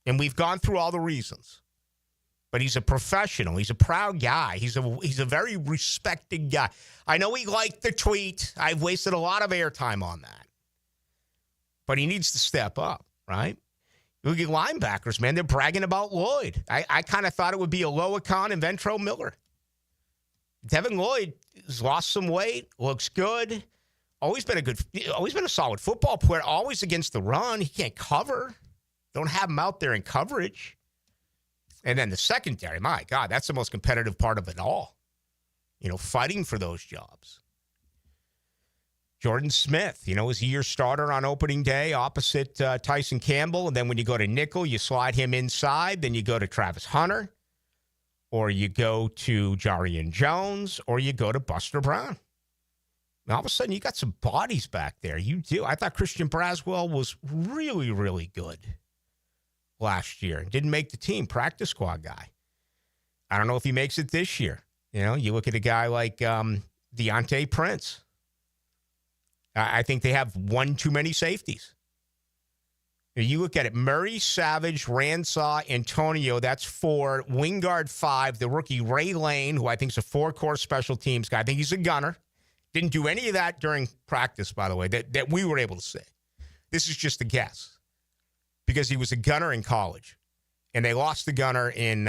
And we've gone through all the reasons. But he's a professional. He's a proud guy. He's a very respected guy. I know he liked the tweet. I've wasted a lot of airtime on that. But he needs to step up, right? Look at linebackers, man. They're bragging about Lloyd. I kind of thought it would be Aloakon and Ventrell Miller. Devin Lloyd has lost some weight, looks good. Always been a solid football player, always against the run. He can't cover. Don't have him out there in coverage. And then the secondary, my God, that's the most competitive part of it all. Fighting for those jobs. Jordan Smith, is he your starter on opening day opposite Tyson Campbell? And then when you go to nickel, you slide him inside. Then you go to Travis Hunter, or you go to Jarian Jones, or you go to Buster Brown. And all of a sudden, you got some bodies back there. You do. I thought Christian Braswell was really, really good last year. Didn't make the team, practice squad guy. I don't know if he makes it this year. You look at a guy like Deontay Prince. I think they have one too many safeties. You look at it, Murray, Savage, Ransaw, Antonio, that's 4. Wingard 5, the rookie Ray Lane, who I think is a 4-core special teams guy. I think he's a gunner. Didn't do any of that during practice, by the way, that we were able to see. This is just a guess. Because he was a gunner in college. And they lost the gunner in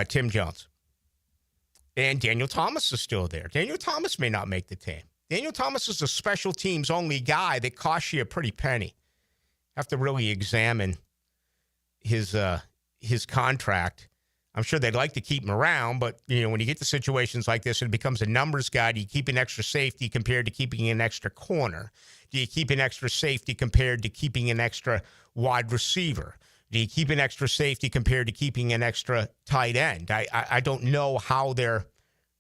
Tim Jones. And Daniel Thomas is still there. Daniel Thomas may not make the team. Daniel Thomas is a special teams only guy that costs you a pretty penny. Have to really examine his contract. I'm sure they'd like to keep him around, but when you get to situations like this, it becomes a numbers guy. Do you keep an extra safety compared to keeping an extra corner? Do you keep an extra safety compared to keeping an extra wide receiver? Do you keep an extra safety compared to keeping an extra tight end? I don't know how they're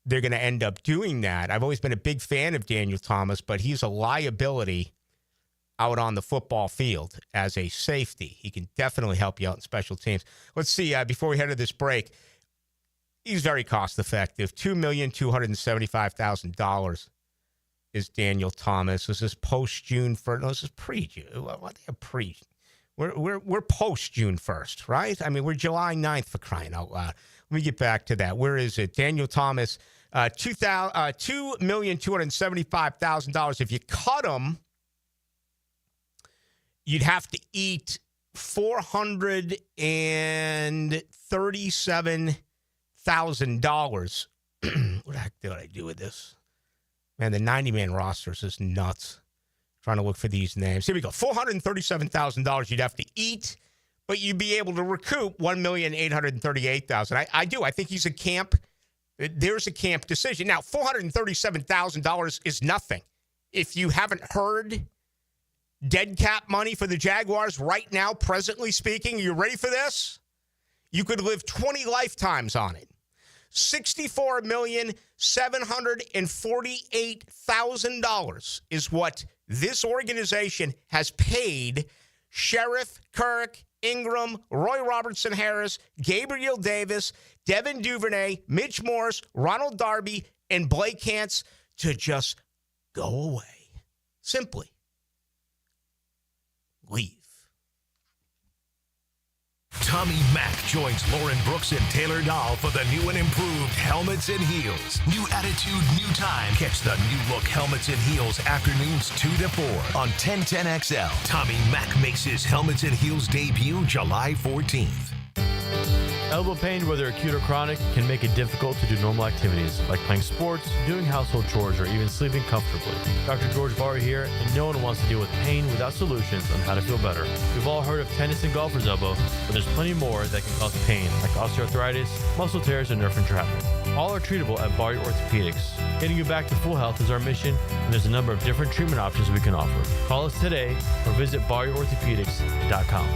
going to end up doing that. I've always been a big fan of Daniel Thomas, but he's a liability out on the football field as a safety. He can definitely help you out in special teams. Let's see, before we head to this break, he's very cost-effective. $2,275,000 is Daniel Thomas. This is post-June 1st. No, this is pre-June. What do you have pre? We're post-June 1st, right? I mean, we're July 9th for crying out loud. Let me get back to that. Where is it? Daniel Thomas, $2,275,000. If you cut him, you'd have to eat $437,000. What the heck did I do with this? Man, the 90-man roster is just nuts. Trying to look for these names. Here we go. $437,000 you'd have to eat, but you'd be able to recoup $1,838,000. I do. I think he's a camp. There's a camp decision. Now, $437,000 is nothing. If you haven't heard dead cap money for the Jaguars right now, presently speaking, you ready for this? You could live 20 lifetimes on it. $64,748,000 is what this organization has paid Sheriff, Kirk, Ingram, Roy Robertson Harris, Gabriel Davis, Devin Duvernay, Mitch Morse, Ronald Darby, and Blake Hance to just go away. Simply leave. Tommy Mack joins Lauren Brooks and Taylor Dahl for the new and improved Helmets and Heels. New attitude, new time. Catch the new look Helmets and Heels afternoons 2 to 4 on 1010XL. Tommy Mack makes his Helmets and Heels debut July 14th. Elbow pain, whether acute or chronic, can make it difficult to do normal activities like playing sports, doing household chores, or even sleeping comfortably. Dr. George Barry here, and no one wants to deal with pain without solutions on how to feel better. We've all heard of tennis and golfer's elbow, but there's plenty more that can cause pain, like osteoarthritis, muscle tears, and nerve entrapment. All are treatable at Barry Orthopedics. Getting you back to full health is our mission, and there's a number of different treatment options we can offer. Call us today or visit BarryOrthopedics.com.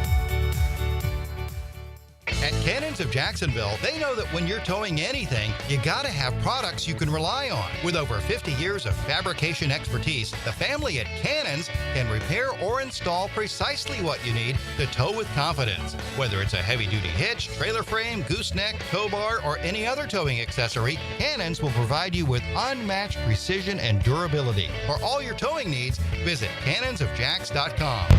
At Cannons of Jacksonville, they know that when you're towing anything, you gotta have products you can rely on. With over 50 years of fabrication expertise, the family at Cannons can repair or install precisely what you need to tow with confidence. Whether it's a heavy-duty hitch, trailer frame, gooseneck, tow bar, or any other towing accessory, Cannons will provide you with unmatched precision and durability. For all your towing needs, visit cannonsofjacks.com,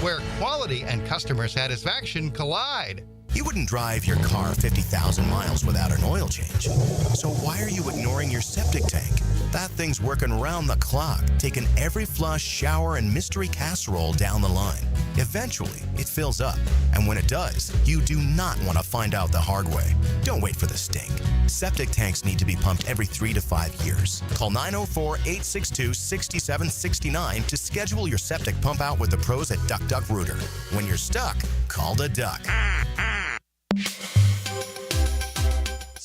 where quality and customer satisfaction collide. You wouldn't drive your car 50,000 miles without an oil change. So why are you ignoring your septic tank? That thing's working around the clock, taking every flush, shower, and mystery casserole down the line. Eventually, it fills up. And when it does, you do not want to find out the hard way. Don't wait for the stink. Septic tanks need to be pumped every 3 to 5 years. Call 904-862-6769 to schedule your septic pump out with the pros at Duck Duck Rooter. When you're stuck, call the Duck.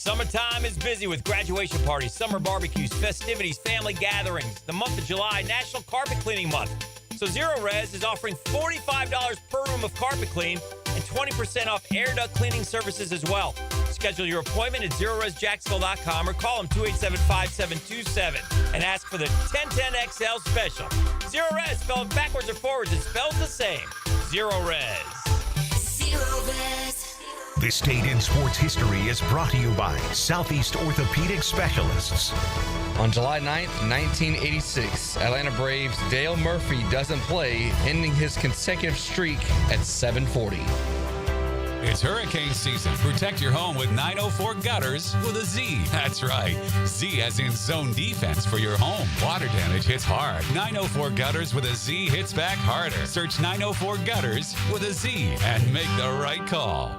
Summertime is busy with graduation parties, summer barbecues, festivities, family gatherings. The month of July, National Carpet Cleaning Month. So Zero Res is offering $45 per room of carpet clean and 20% off air duct cleaning services as well. Schedule your appointment at ZeroResJacksonville.com or call them 287-5727 and ask for the 1010XL special. Zero Res, spelled backwards or forwards, it spells the same. Zero Res. Zero Res. This Date in Sports History is brought to you by Southeast Orthopedic Specialists. On July 9th, 1986, Atlanta Braves' Dale Murphy doesn't play, ending his consecutive streak at 740. It's hurricane season. Protect your home with 904 Gutters with a Z. That's right. Z as in zone defense for your home. Water damage hits hard. 904 Gutters with a Z hits back harder. Search 904 Gutters with a Z and make the right call.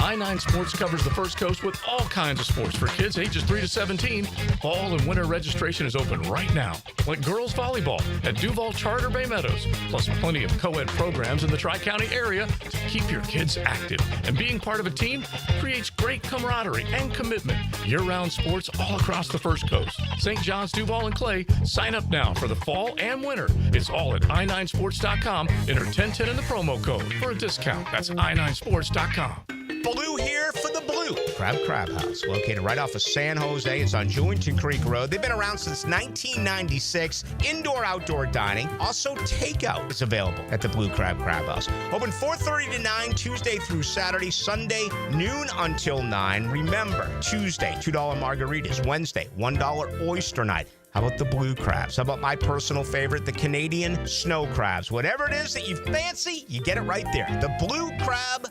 I-9 Sports covers the First Coast with all kinds of sports for kids ages 3 to 17. Fall and winter registration is open right now, like girls volleyball at Duval Charter Bay Meadows, plus plenty of co-ed programs in the Tri-County area to keep your kids active. And being part of a team creates great camaraderie and commitment. Year-round sports all across the First Coast. St. John's, Duval, and Clay, sign up now for the fall and winter. It's all at i9sports.com. Enter 1010 in the promo code for a discount. That's i9sports.com. Ballou here for the Blue Crab House, located right off of San Jose. It's on Jewington Creek Road. They've been around since 1996. Indoor-outdoor dining. Also, takeout is available at the Blue Crab House. Open 4:30 to 9, Tuesday through Saturday. Sunday, noon until 9. Remember, Tuesday, $2 margaritas. Wednesday, $1 oyster night. How about the blue crabs? How about my personal favorite, the Canadian snow crabs? Whatever it is that you fancy, you get it right there. The Blue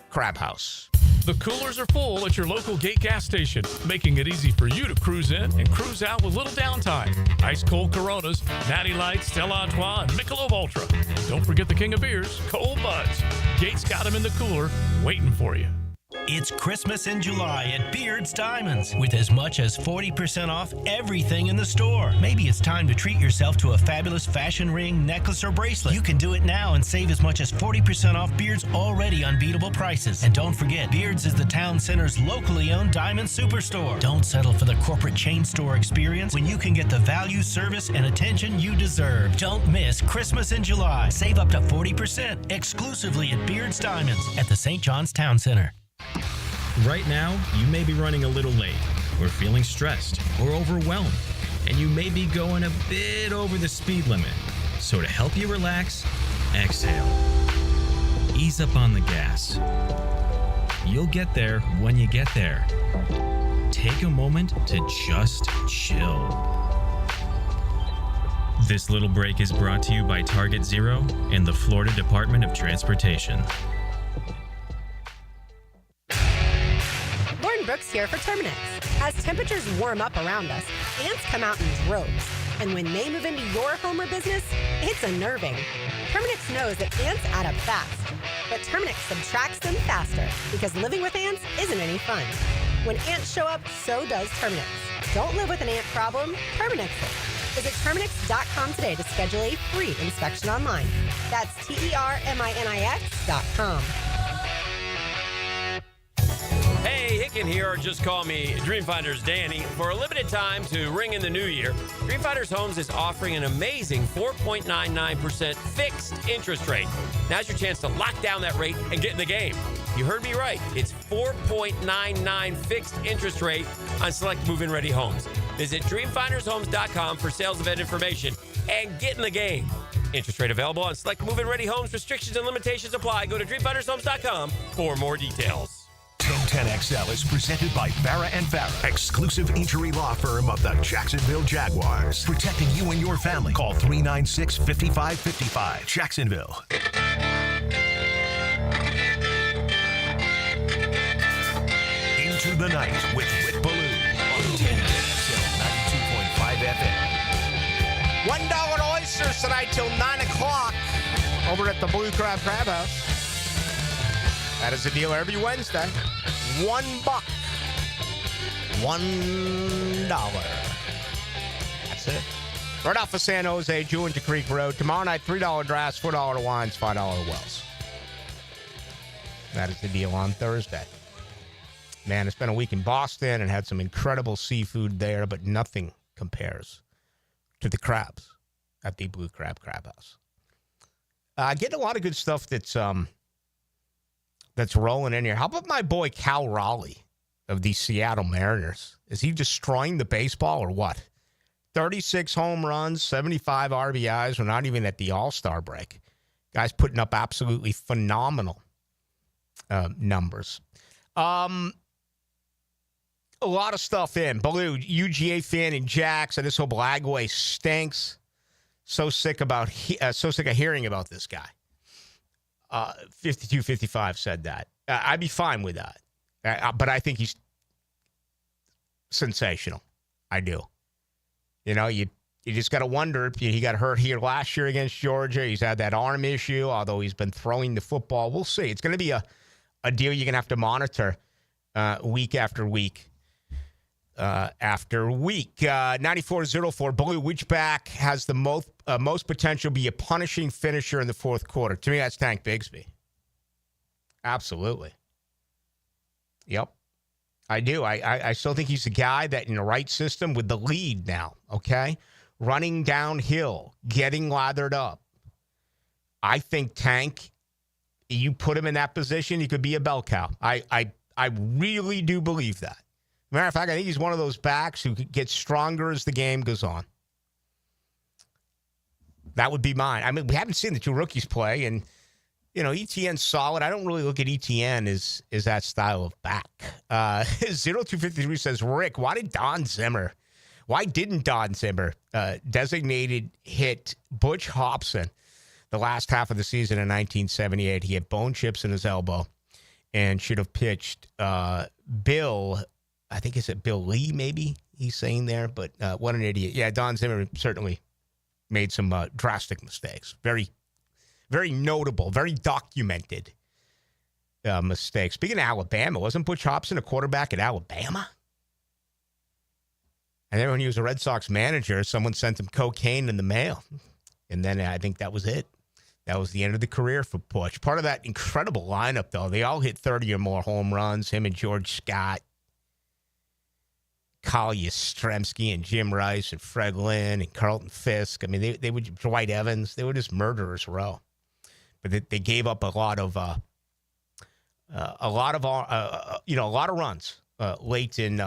Crab House. The coolers are full at your local Gate gas station, making it easy for you to cruise in and cruise out with little downtime. Ice cold Coronas, Natty Light, Stella Artois, and Michelob Ultra. Don't forget the king of beers, Cold Buds. Gate's got them in the cooler, waiting for you. It's Christmas in July at Beard's Diamonds with as much as 40% off everything in the store. Maybe it's time to treat yourself to a fabulous fashion ring, necklace, or bracelet. You can do it now and save as much as 40% off Beard's already unbeatable prices. And don't forget, Beard's is the town center's locally owned diamond superstore. Don't settle for the corporate chain store experience when you can get the value, service, and attention you deserve. Don't miss Christmas in July. Save up to 40% exclusively at Beard's Diamonds at the St. John's Town Center. Right now, you may be running a little late, or feeling stressed, or overwhelmed, and you may be going a bit over the speed limit. So to help you relax, exhale. Ease up on the gas. You'll get there when you get there. Take a moment to just chill. This little break is brought to you by Target Zero and the Florida Department of Transportation. Brooks here for Terminix. As temperatures warm up around us, ants come out in droves. And when they move into your home or business, it's unnerving. Terminix knows that ants add up fast, but Terminix subtracts them faster because living with ants isn't any fun. When ants show up, so does Terminix. Don't live with an ant problem, Terminix it. Visit Terminix.com today to schedule a free inspection online. That's TERMINIX.com. Hey, Hicken here, or just call me Dreamfinders Danny. For a limited time to ring in the new year, Dreamfinders Homes is offering an amazing 4.99% fixed interest rate. Now's your chance to lock down that rate and get in the game. You heard me right. It's 4.99 fixed interest rate on select move-in ready homes. Visit DreamfindersHomes.com for sales event information and get in the game. Interest rate available on select move-in ready homes. Restrictions and limitations apply. Go to DreamfindersHomes.com for more details. 1010XL is presented by Farah & Farah, exclusive injury law firm of the Jacksonville Jaguars. Protecting you and your family. Call 396-5555. Jacksonville. Into the night with Rick Ballou on 1010XL 92.5 FM. $1 oysters tonight till 9 o'clock over at the Blue Crab House. That is the deal every Wednesday. $1. $1. That's it. Right off of San Jose, Jewington Creek Road. Tomorrow night, $3 drafts, $4 wines, $5 wells. That is the deal on Thursday. Man, I spent a week in Boston and had some incredible seafood there, but nothing compares to the crabs at the Blue Crab House. Getting a lot of good stuff that's rolling in here. How about my boy Cal Raleigh of the Seattle Mariners? Is he destroying the baseball or what? 36 home runs, 75 RBIs. We're not even at the All-Star break. Guy's putting up absolutely phenomenal numbers. A lot of stuff in. Ballou, UGA fan in Jax, and this whole Blagway stinks. So sick of hearing about this guy. 5255 said that. I'd be fine with that. But I think he's sensational. I do. You know, you just got to wonder if he got hurt here last year against Georgia. He's had that arm issue, although he's been throwing the football. We'll see. It's going to be a deal you're going to have to monitor week after week. After week. 9404, Ballou, which back has the most potential to be a punishing finisher in the fourth quarter? To me, that's Tank Bigsby. Absolutely. Yep. I do. I still think he's a guy that in the right system with the lead now, okay? Running downhill, getting lathered up. I think Tank, you put him in that position, he could be a bell cow. I really do believe that. Matter of fact, I think he's one of those backs who gets stronger as the game goes on. That would be mine. I mean, we haven't seen the two rookies play, and, you know, ETN's solid. I don't really look at ETN as that style of back. 0253 says, Rick, why didn't Don Zimmer designated hit Butch Hobson the last half of the season in 1978? He had bone chips in his elbow and should have pitched Bill. I think it's Bill Lee, maybe he's saying there, but what an idiot. Yeah, Don Zimmer certainly made some drastic mistakes. Very, very notable, very documented mistakes. Speaking of Alabama, wasn't Butch Hobson a quarterback at Alabama? And then when he was a Red Sox manager, someone sent him cocaine in the mail. And then I think that was it. That was the end of the career for Butch. Part of that incredible lineup, though, they all hit 30 or more home runs, him and George Scott. Kyle Yastrzemski and Jim Rice and Fred Lynn and Carlton Fisk. I mean, they were Dwight Evans. They were just murderers row. But they gave up a lot of runs late in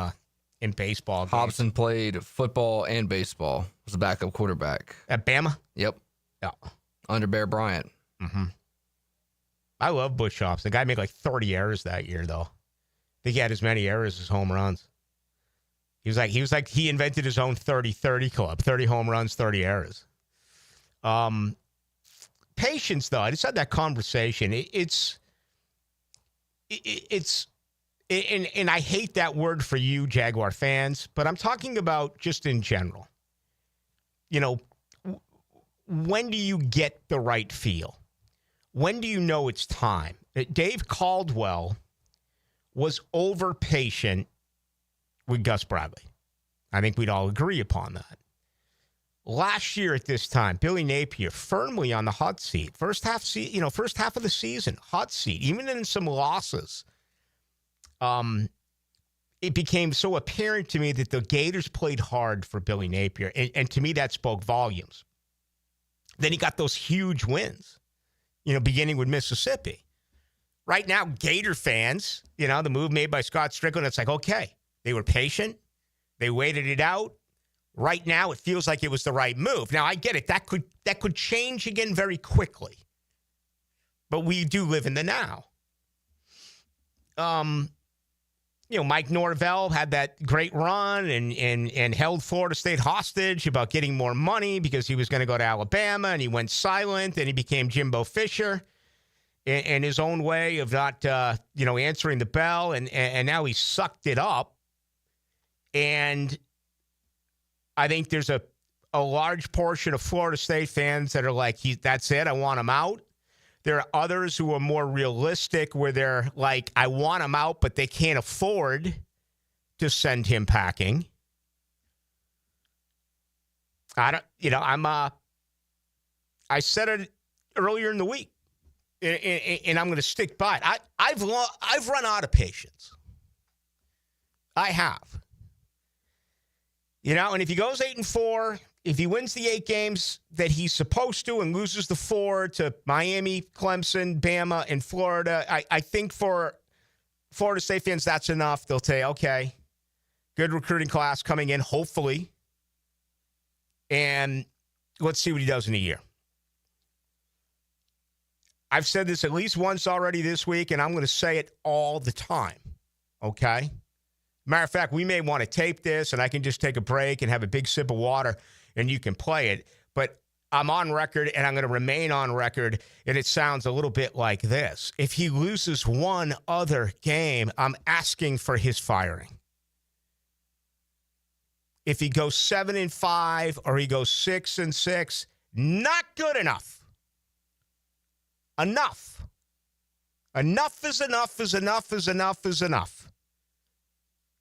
baseball games. Hobson played football and baseball. Was a backup quarterback at Bama. Yep. Yeah. Under Bear Bryant. Mm-hmm. I love Butch Hobson. The guy made like 30 errors that year, though. I think he had as many errors as home runs. He was like he invented his own 30-30 club. 30 home runs, 30 errors. Patience, though. I just had that conversation. And I hate that word for you, Jaguar fans, but I'm talking about just in general. You know, when do you get the right feel? When do you know it's time? Dave Caldwell was over patient with Gus Bradley. I think we'd all agree upon that. Last year at this time, Billy Napier firmly on the hot seat. First half of the season, hot seat. Even in some losses, it became so apparent to me that the Gators played hard for Billy Napier, and to me that spoke volumes. Then he got those huge wins, beginning with Mississippi. Right now, Gator fans, the move made by Scott Strickland, it's like, okay, they were patient. They waited it out. Right now, it feels like it was the right move. Now, I get it. That could change again very quickly. But we do live in the now. Mike Norvell had that great run and held Florida State hostage about getting more money because he was going to go to Alabama, and he went silent, and he became Jimbo Fisher in his own way of not, answering the bell, and now he sucked it up. And I think there's a large portion of Florida State fans that are like, that's it, I want him out. There are others who are more realistic where they're like, I want him out, but they can't afford to send him packing. I said it earlier in the week, and I'm going to stick by it. I've run out of patience. I have. You know, and if he goes 8-4, if he wins the 8 games that he's supposed to and loses the 4 to Miami, Clemson, Bama, and Florida, I think for Florida State fans, that's enough. They'll say, okay, good recruiting class coming in, hopefully. And let's see what he does in a year. I've said this at least once already this week, and I'm going to say it all the time, okay? Matter of fact, we may want to tape this, and I can just take a break and have a big sip of water, and you can play it. But I'm on record, and I'm going to remain on record, and it sounds a little bit like this. If he loses one other game, I'm asking for his firing. If he goes 7-5 or he goes 6-6, not good enough. Enough. Enough is enough is enough is enough is enough.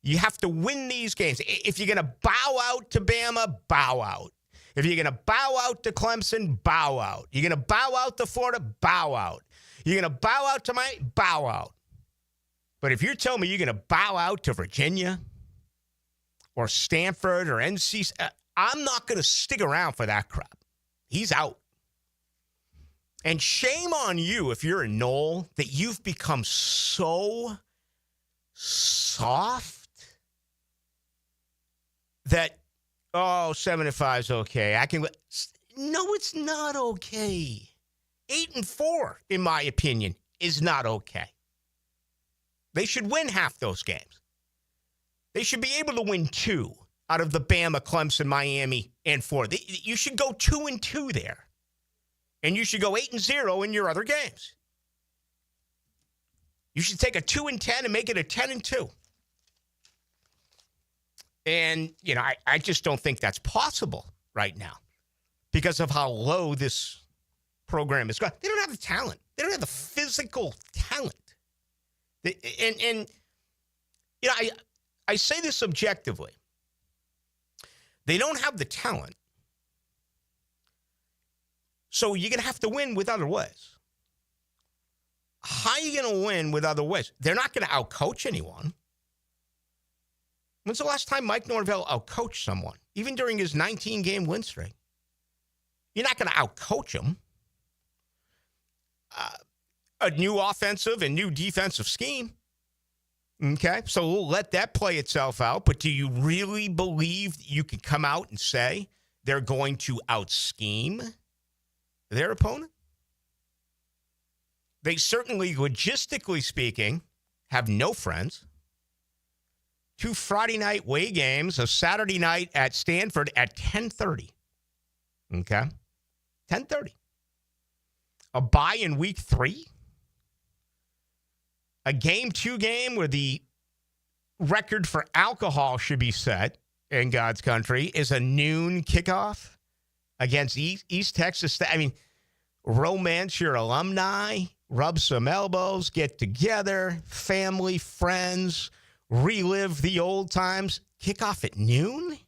You have to win these games. If you're going to bow out to Bama, bow out. If you're going to bow out to Clemson, bow out. You're going to bow out to Florida, bow out. You're going to bow out to Miami, bow out. But if you're telling me you're going to bow out to Virginia or Stanford or NC, I'm not going to stick around for that crap. He's out. And shame on you if you're a Knoll that you've become so soft that, 7-5 is okay. No, it's not okay. 8-4, in my opinion, is not okay. They should win half those games. They should be able to win 2 out of the Bama, Clemson, Miami, and Florida. You should go 2-2 there. And you should go 8-0 in your other games. You should take a 2-10 and make it a 10-2. And, you know, I just don't think that's possible right now because of how low this program is going. They don't have the talent. They don't have the physical talent. And you know, I say this objectively. They don't have the talent. So you're going to have to win with other ways. How are you going to win with other ways? They're not going to outcoach anyone. When's the last time Mike Norvell outcoached someone? Even during his 19-game win streak. You're not going to outcoach him. A new offensive and new defensive scheme. Okay, so we'll let that play itself out. But do you really believe you can come out and say they're going to out-scheme their opponent? They certainly, logistically speaking, have no friends. 2 Friday night away games, a Saturday night at Stanford at 10:30. Okay? 10:30. A bye in week 3. A game 2 game where the record for alcohol should be set in God's country is a noon kickoff against East Texas. I mean, romance your alumni, rub some elbows, get together, family, friends, relive the old times. Kickoff at noon?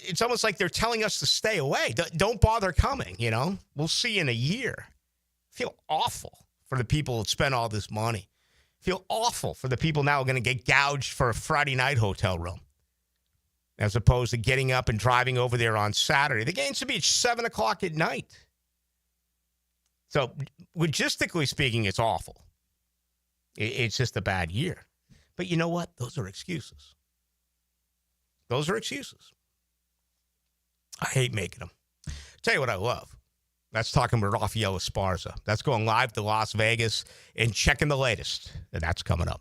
It's almost like they're telling us to stay away. Don't bother coming, you know? We'll see you in a year. I feel awful for the people that spent all this money. I feel awful for the people now going to get gouged for a Friday night hotel room, as opposed to getting up and driving over there on Saturday. The game should be at 7 o'clock at night. So, logistically speaking, it's awful. It's just a bad year. But you know what? Those are excuses. Those are excuses. I hate making them. Tell you what I love. That's talking with Rafael Esparza. That's going live to Las Vegas and checking the latest. And that's coming up.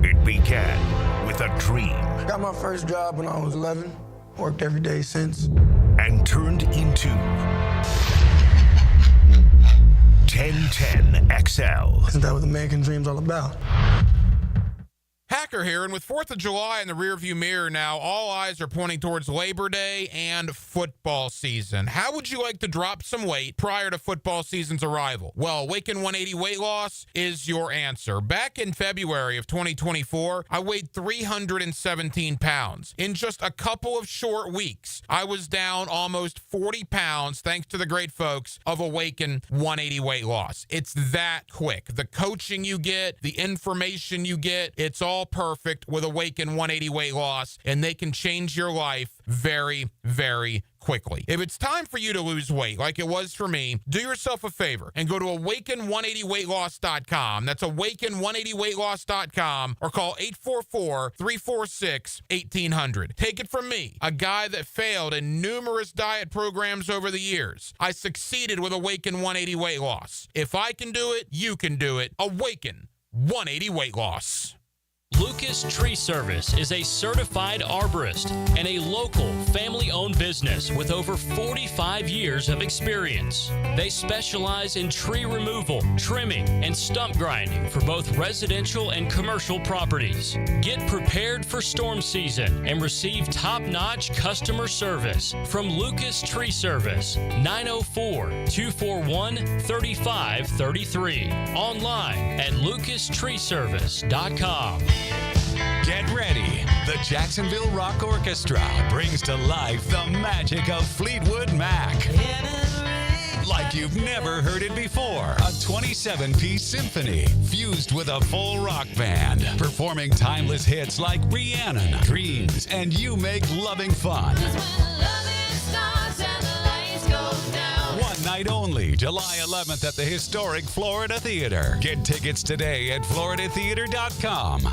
It began with a dream. Got my first job when I was 11. Worked every day since. And turned into 1010 XL. Isn't that what American dream's all about? Packer here, and with 4th of July in the rearview mirror now, all eyes are pointing towards Labor Day and football season. How would you like to drop some weight prior to football season's arrival? Well, Awaken 180 Weight Loss is your answer. Back in February of 2024, I weighed 317 pounds. In just a couple of short weeks, I was down almost 40 pounds thanks to the great folks of Awaken 180 Weight Loss. It's that quick. The coaching you get, the information you get, it's all perfect with Awaken 180 Weight Loss, and they can change your life very, very quickly. If it's time for you to lose weight like it was for me, do yourself a favor and go to awaken180weightloss.com. That's awaken180weightloss.com, or call 844-346-1800. Take it from me, a guy that failed in numerous diet programs over the years. I succeeded with Awaken 180 Weight Loss. If I can do it, you can do it. Awaken 180 Weight Loss. Lucas Tree Service is a certified arborist and a local family-owned business with over 45 years of experience. They specialize in tree removal, trimming, and stump grinding for both residential and commercial properties. Get prepared for storm season and receive top-notch customer service from Lucas Tree Service, 904-241-3533. Online at lucastreeservice.com. Get ready. The Jacksonville Rock Orchestra brings to life the magic of Fleetwood Mac. Like you've never heard it before. A 27-piece symphony fused with a full rock band, performing timeless hits like Rhiannon, Dreams, and You Make Loving Fun. One night only, July 11th at the historic Florida Theater. Get tickets today at floridatheater.com.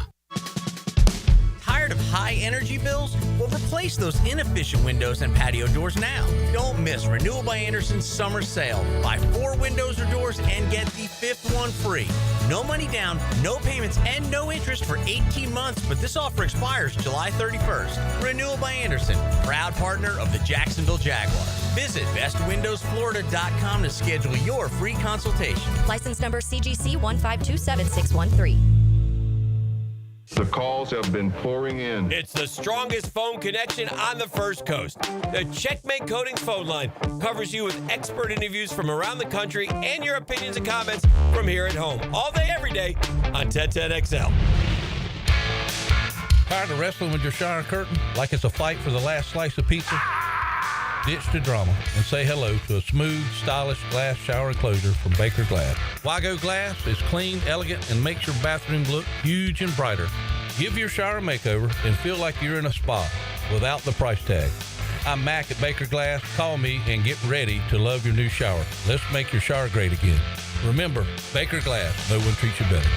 Tired of high energy bills? Well, replace those inefficient windows and patio doors now. Don't miss Renewal by Anderson's summer sale. Buy 4 windows or doors and get the 5th one free. No money down, no payments, and no interest for 18 months, but this offer expires July 31st. Renewal by Anderson, proud partner of the Jacksonville Jaguars. Visit bestwindowsflorida.com to schedule your free consultation. License number CGC 1527613. The calls have been pouring in. It's the strongest phone connection on the First Coast. The Checkmate Coatings phone line covers you with expert interviews from around the country and your opinions and comments from here at home. All day, every day on 1010XL. Tired of wrestling with your shower curtain like it's a fight for the last slice of pizza? Ditch the drama and say hello to a smooth, stylish glass shower enclosure from Baker Glass. Wago Glass is clean, elegant, and makes your bathroom look huge and brighter. Give your shower a makeover and feel like you're in a spa without the price tag. I'm Mac at Baker Glass. Call me and get ready to love your new shower. Let's make your shower great again. Remember, Baker Glass, no one treats you better.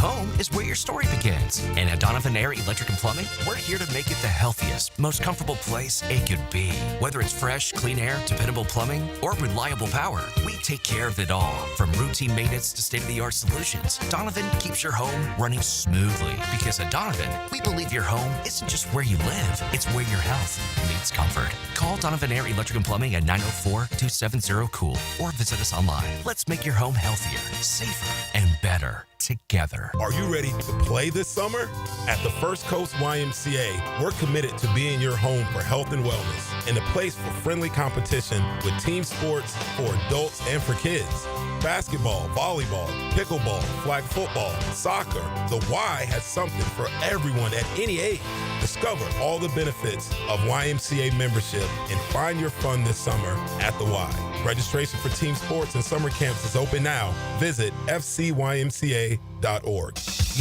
Home is where your story begins. And at Donovan Air Electric and Plumbing, we're here to make it the healthiest, most comfortable place it could be. Whether it's fresh, clean air, dependable plumbing, or reliable power, we take care of it all. From routine maintenance to state-of-the-art solutions, Donovan keeps your home running smoothly. Because at Donovan, we believe your home isn't just where you live, it's where your health meets comfort. Call Donovan Air Electric and Plumbing at 904-270-COOL or visit us online. Let's make your home healthier, safer, and better together. Are you ready to play this summer? At the First Coast YMCA, we're committed to being your home for health and wellness and a place for friendly competition with team sports for adults and for kids. Basketball, volleyball, pickleball, flag football, soccer. The Y has something for everyone at any age. Discover all the benefits of YMCA membership and find your fun this summer at the Y. Registration for team sports and summer camps is open now. Visit fcymca.org.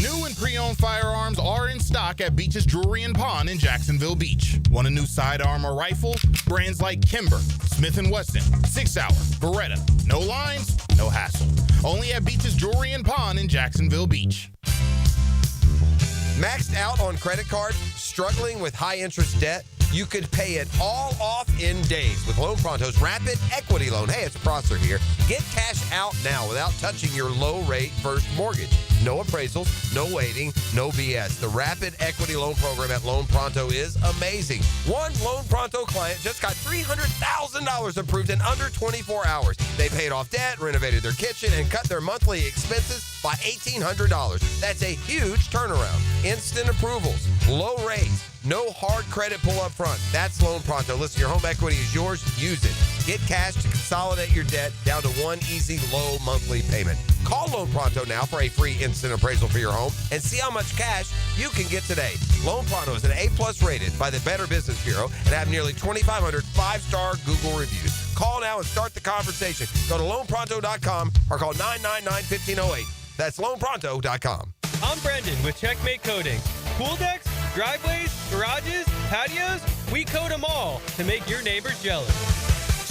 New and pre-owned firearms are in stock at Beach's Jewelry and Pawn in Jacksonville Beach. Want a new sidearm or rifle? Brands like Kimber, Smith & Wesson, 6 Hour, Beretta. No lines, no hassle. Only at Beach's Jewelry and Pawn in Jacksonville Beach. Maxed out on credit cards? Struggling with high interest debt? You could pay it all off in days with Loan Pronto's Rapid Equity Loan. Hey, it's Prosser here. Get cash out now without touching your low-rate first mortgage. No appraisals, no waiting, no BS. The Rapid Equity Loan Program at Loan Pronto is amazing. One Loan Pronto client just got $300,000 approved in under 24 hours. They paid off debt, renovated their kitchen, and cut their monthly expenses by $1,800. That's a huge turnaround. Instant approvals, low rates, no hard credit pull up front. That's Loan Pronto. Listen, your home equity is yours. Use it. Get cash to consolidate your debt down to one easy, low monthly payment. Call Loan Pronto now for a free instant appraisal for your home and see how much cash you can get today. Loan Pronto is an A+ rated by the Better Business Bureau and have nearly 2,500 5-star Google reviews. Call now and start the conversation. Go to loanpronto.com or call 999-1508. That's loanpronto.com. I'm Brendan with Checkmate Coating. Pool decks, driveways, garages, patios, we coat them all to make your neighbors jealous.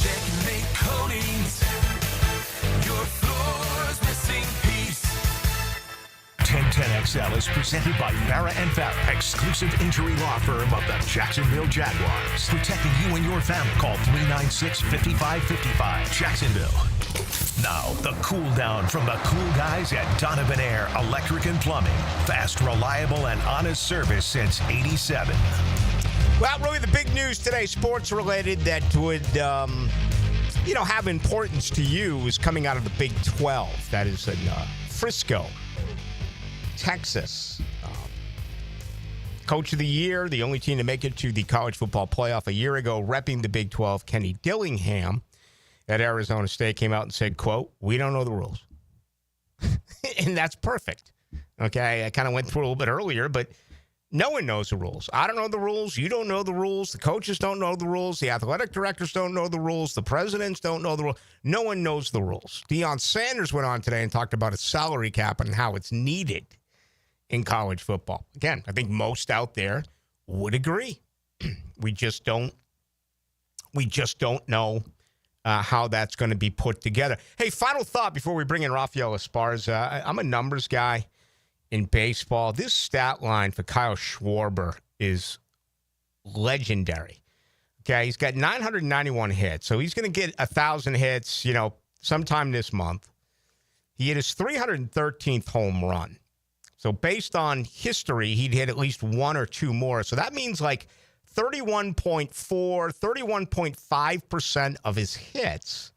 Checkmate Coatings, your floor's missing piece. 1010XL is presented by Farrah & Farrah, exclusive injury law firm of the Jacksonville Jaguars. Protecting you and your family. Call 396-5555. Jacksonville. Now, the cool down from the cool guys at Donovan Air Electric and Plumbing. Fast, reliable, and honest service since '87. Well, really the big news today, sports related, that would, have importance to you is coming out of the Big 12. That is in Frisco, Texas. Coach of the year, the only team to make it to the college football playoff a year ago, repping the Big 12, Kenny Dillingham at Arizona State came out and said, quote, "We don't know the rules." And that's perfect. Okay, I kind of went through a little bit earlier, but no one knows the rules. I don't know the rules. You don't know the rules. The coaches don't know the rules. The athletic directors don't know the rules. The presidents don't know the rules. No one knows the rules. Deion Sanders went on today and talked about a salary cap and how it's needed in college football. Again, I think most out there would agree. We just don't know how that's going to be put together. Hey, final thought before we bring in Rafael Esparza. I'm a numbers guy in baseball. This stat line for Kyle Schwarber is legendary. Okay, he's got 991 hits, so he's going to get 1,000 hits, sometime this month. He hit his 313th home run. So based on history, he'd hit at least one or two more. So that means like 31.5% of his hits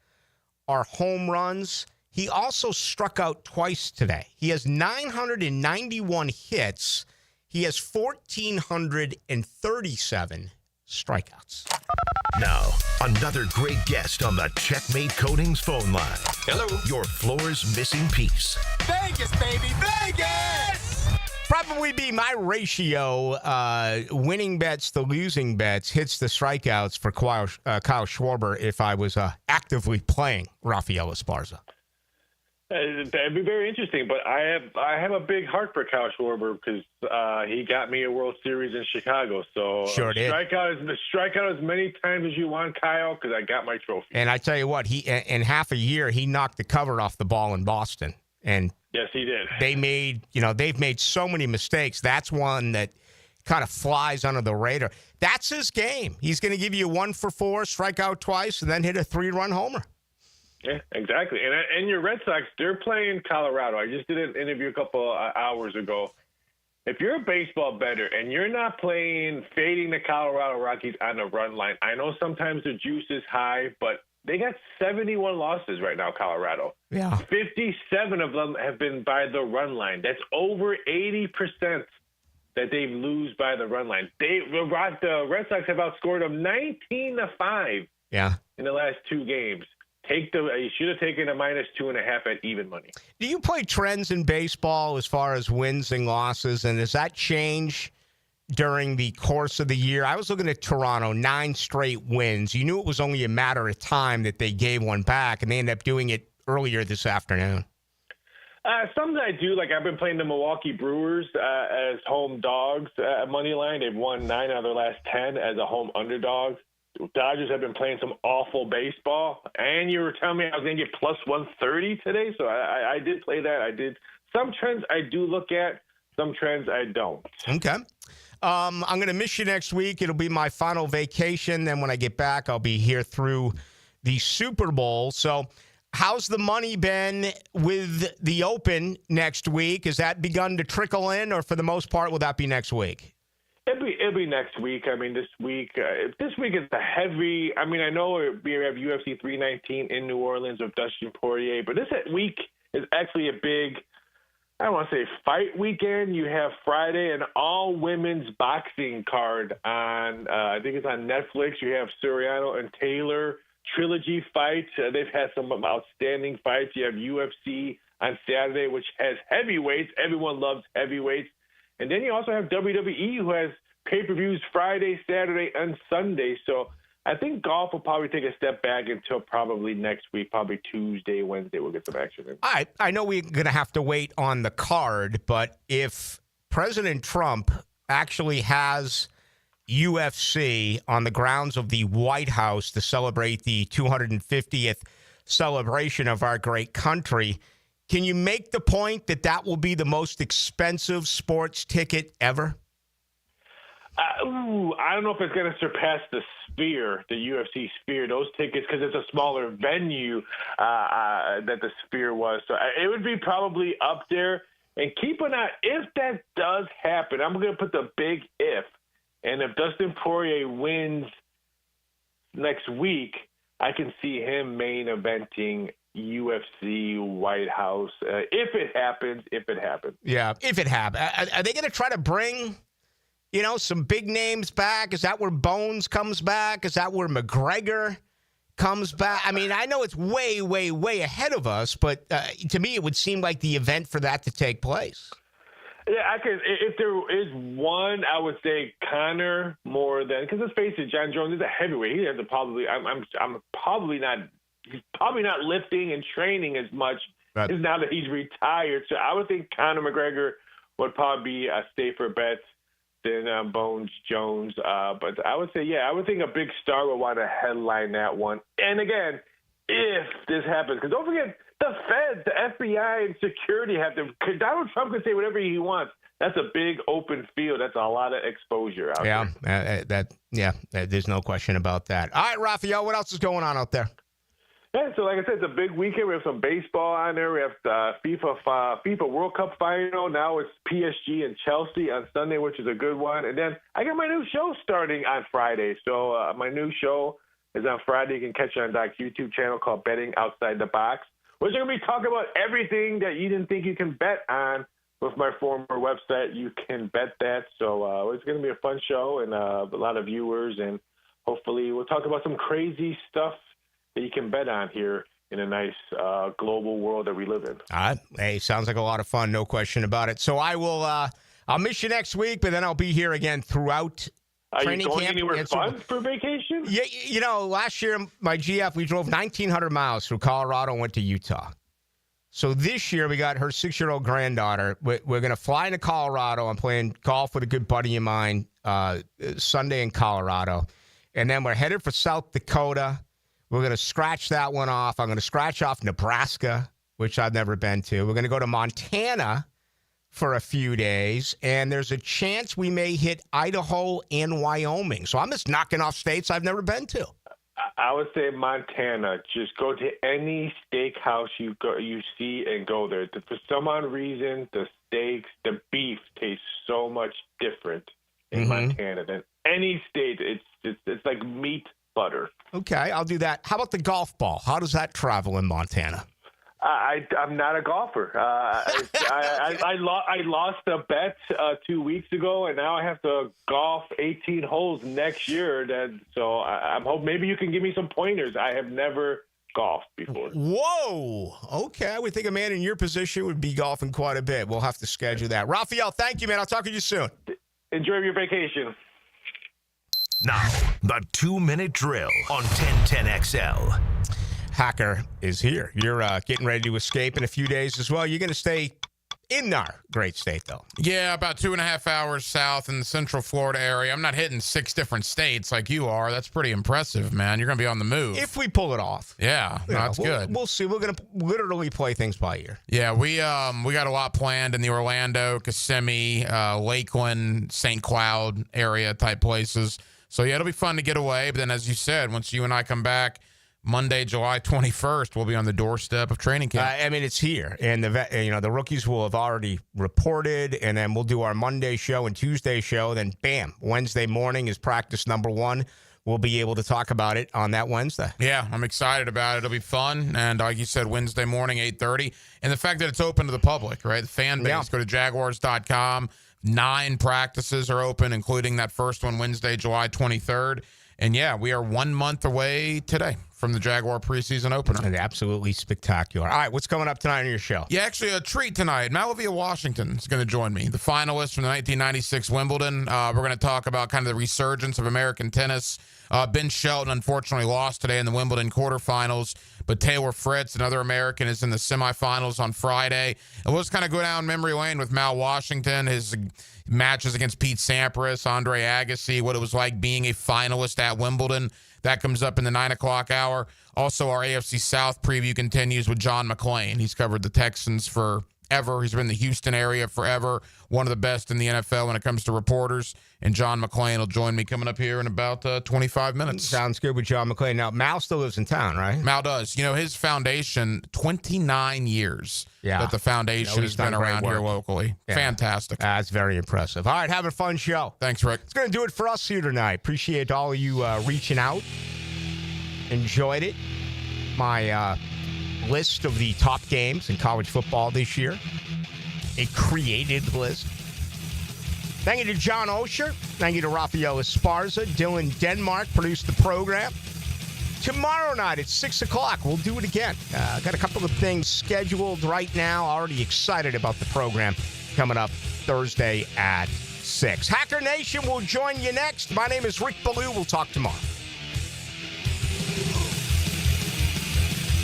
are home runs. He also struck out twice today. He has 991 hits. He has 1,437 strikeouts. Now, another great guest on the Checkmate Coatings phone line. Hello. Your floor's missing piece. Vegas, baby, Vegas! Probably be my ratio, winning bets to losing bets, hits to strikeouts for Kyle Schwarber if I was actively playing Rafael Esparza. That'd be very interesting, but I have a big heart for Kyle Schwarber because he got me a World Series in Chicago. So sure did. Strike out as many times as you want, Kyle, because I got my trophy. And I tell you what, he in half a year he knocked the cover off the ball in Boston. And yes, he did. They've made so many mistakes. That's one that kind of flies under the radar. That's his game. He's going to give you 1 for 4, strike out twice, and then hit a 3-run homer. Yeah, exactly. And your Red Sox, they're playing Colorado. I just did an interview a couple hours ago. If you're a baseball bettor and you're not fading the Colorado Rockies on the run line, I know sometimes the juice is high, but they got 71 losses right now, Colorado. Yeah. 57 of them have been by the run line. That's over 80% that they lose by the run line. The Red Sox have outscored them 19-5 in the last 2 games. You should have taken a -2.5 at even money. Do you play trends in baseball as far as wins and losses, and does that change during the course of the year? I was looking at Toronto, 9 straight wins. You knew it was only a matter of time that they gave one back, and they ended up doing it earlier this afternoon. Something I do, like I've been playing the Milwaukee Brewers as home dogs at Moneyline. They've won 9 out of their last 10 as a home underdog. Dodgers have been playing some awful baseball, and you were telling me I was going to get plus 130 today, so I did play that. I did. Some trends I do look at, some trends I don't. Okay. I'm going to miss you next week. It'll be my final vacation. Then when I get back, I'll be here through the Super Bowl. So how's the money been with the Open next week? Has that begun to trickle in, or for the most part, will that be next week? It'll be next week. I mean, this week is a heavy. I mean, I know we have UFC 319 in New Orleans with Dustin Poirier, but this week is actually a big, I don't want to say fight weekend. You have Friday an all women's boxing card on. I think it's on Netflix. You have Soriano and Taylor trilogy fights. They've had some outstanding fights. You have UFC on Saturday, which has heavyweights. Everyone loves heavyweights. And then you also have WWE, who has pay-per-views Friday, Saturday, and Sunday. So I think golf will probably take a step back until probably next week, probably Tuesday, Wednesday, we'll get some action in. I know we're going to have to wait on the card, but if President Trump actually has UFC on the grounds of the White House to celebrate the 250th celebration of our great country, can you make the point that that will be the most expensive sports ticket ever? I don't know if it's going to surpass the Sphere, the UFC Sphere, those tickets, because it's a smaller venue that the Sphere was. So it would be probably up there. And keep an eye, if that does happen, I'm going to put the big if. And if Dustin Poirier wins next week, I can see him main eventing UFC, White House, if it happens. Yeah, if it happens. Are they going to try to bring, some big names back? Is that where Bones comes back? Is that where McGregor comes back? I mean, I know it's way, way, way ahead of us, but to me, it would seem like the event for that to take place. Yeah, I could. If there is one, I would say Conor more than, because let's face it, John Jones is a heavyweight. He has to probably. I'm probably not. He's probably not lifting and training as much as now that he's retired. So I would think Conor McGregor would probably be a safer bet than Bones Jones. But I would say, I would think a big star would want to headline that one. And again, if this happens, because don't forget, the Fed, the FBI, and security have to. Donald Trump can say whatever he wants. That's a big open field. That's a lot of exposure out there. There's no question about that. All right, Raphael, what else is going on out there? Yeah, so like I said, it's a big weekend. We have some baseball on there. We have the FIFA World Cup final. Now it's PSG and Chelsea on Sunday, which is a good one. And then I got my new show starting on Friday. So my new show is on Friday. You can catch it on Doc's YouTube channel called Betting Outside the Box. We're going to be talking about everything that you didn't think you can bet on with my former website. You can bet that. So it's going to be a fun show and a lot of viewers. And hopefully we'll talk about some crazy stuff that you can bet on here in a nice global world that we live in. All right. Hey, sounds like a lot of fun. No question about it. So I'll miss you next week, but then I'll be here again throughout training camp. Are you going anywhere fun for vacation? Yeah, last year, my GF, we drove 1,900 miles through Colorado and went to Utah. So this year, we got her 6-year-old granddaughter. We're going to fly into Colorado. I'm playing golf with a good buddy of mine Sunday in Colorado. And then we're headed for South Dakota. We're going to scratch that one off. I'm going to scratch off Nebraska, which I've never been to. We're going to go to Montana for a few days, and there's a chance we may hit Idaho and Wyoming. So I'm just knocking off states I've never been to. I would say Montana. Just go to any steakhouse you see and go there. For some odd reason, the steaks, the beef tastes so much different in Montana than any state. It's like meat butter. Okay, I'll do that. How about the golf ball? How does that travel in Montana? I'm not a golfer. I lost a bet 2 weeks ago, and now I have to golf 18 holes next year. So I'm hoping maybe you can give me some pointers. I have never golfed before. Whoa. Okay, I would think a man in your position would be golfing quite a bit. We'll have to schedule that. Raphael, thank you, man. I'll talk to you soon. Enjoy your vacation. Now, the 2-minute drill on 1010XL. Hacker is here. You're getting ready to escape in a few days as well. You're going to stay in our great state, though. Yeah, about 2.5 hours south in the Central Florida area. I'm not hitting 6 different states like you are. That's pretty impressive, man. You're going to be on the move. If we pull it off. Yeah, that's good. We'll see. We're going to literally play things by ear. Yeah, we got a lot planned in the Orlando, Kissimmee, Lakeland, St. Cloud area type places. So, yeah, it'll be fun to get away. But then, as you said, once you and I come back, Monday, July 21st, we'll be on the doorstep of training camp. I mean, it's here, and the rookies will have already reported, and then we'll do our Monday show and Tuesday show. Then, bam, Wednesday morning is practice number 1. We'll be able to talk about it on that Wednesday. Yeah, I'm excited about it. It'll be fun, and like you said, Wednesday morning, 8:30, and the fact that it's open to the public, right? The fan base. Go to Jaguars.com. 9 practices are open, including that first one Wednesday, July 23rd. And, yeah, we are 1 month away today from the Jaguar preseason opener. And absolutely spectacular. All right, what's coming up tonight on your show? Yeah, actually a treat tonight. Malavia Washington is going to join me, the finalist from the 1996 Wimbledon. We're going to talk about kind of the resurgence of American tennis. Ben Shelton unfortunately lost today in the Wimbledon quarterfinals, but Taylor Fritz, another American, is in the semifinals on Friday. And we'll just kind of go down memory lane with Mal Washington, his matches against Pete Sampras, Andre Agassi, what it was like being a finalist at Wimbledon. That comes up in the 9 o'clock hour. Also, our AFC South preview continues with John McClain. He's covered the Texans forever. He's been in the Houston area forever. One of the best in the NFL when it comes to reporters. And John McClain will join me coming up here in about 25 minutes. Sounds good with John McClain. Now, Mal still lives in town, right? Mal does. You know, his foundation, 29 years that the foundation has been around here locally. Yeah. Fantastic. That's very impressive. All right, have a fun show. Thanks, Rick. It's going to do it for us here tonight. Appreciate all of you reaching out. Enjoyed it. My list of the top games in college football this year. A created list. Thank you to John Osher. Thank you to Rafael Esparza. Dylan Denmark produced the program. Tomorrow night at 6 o'clock, we'll do it again. Got a couple of things scheduled right now. Already excited about the program coming up Thursday at 6. Hacker Nation will join you next. My name is Rick Ballou. We'll talk tomorrow.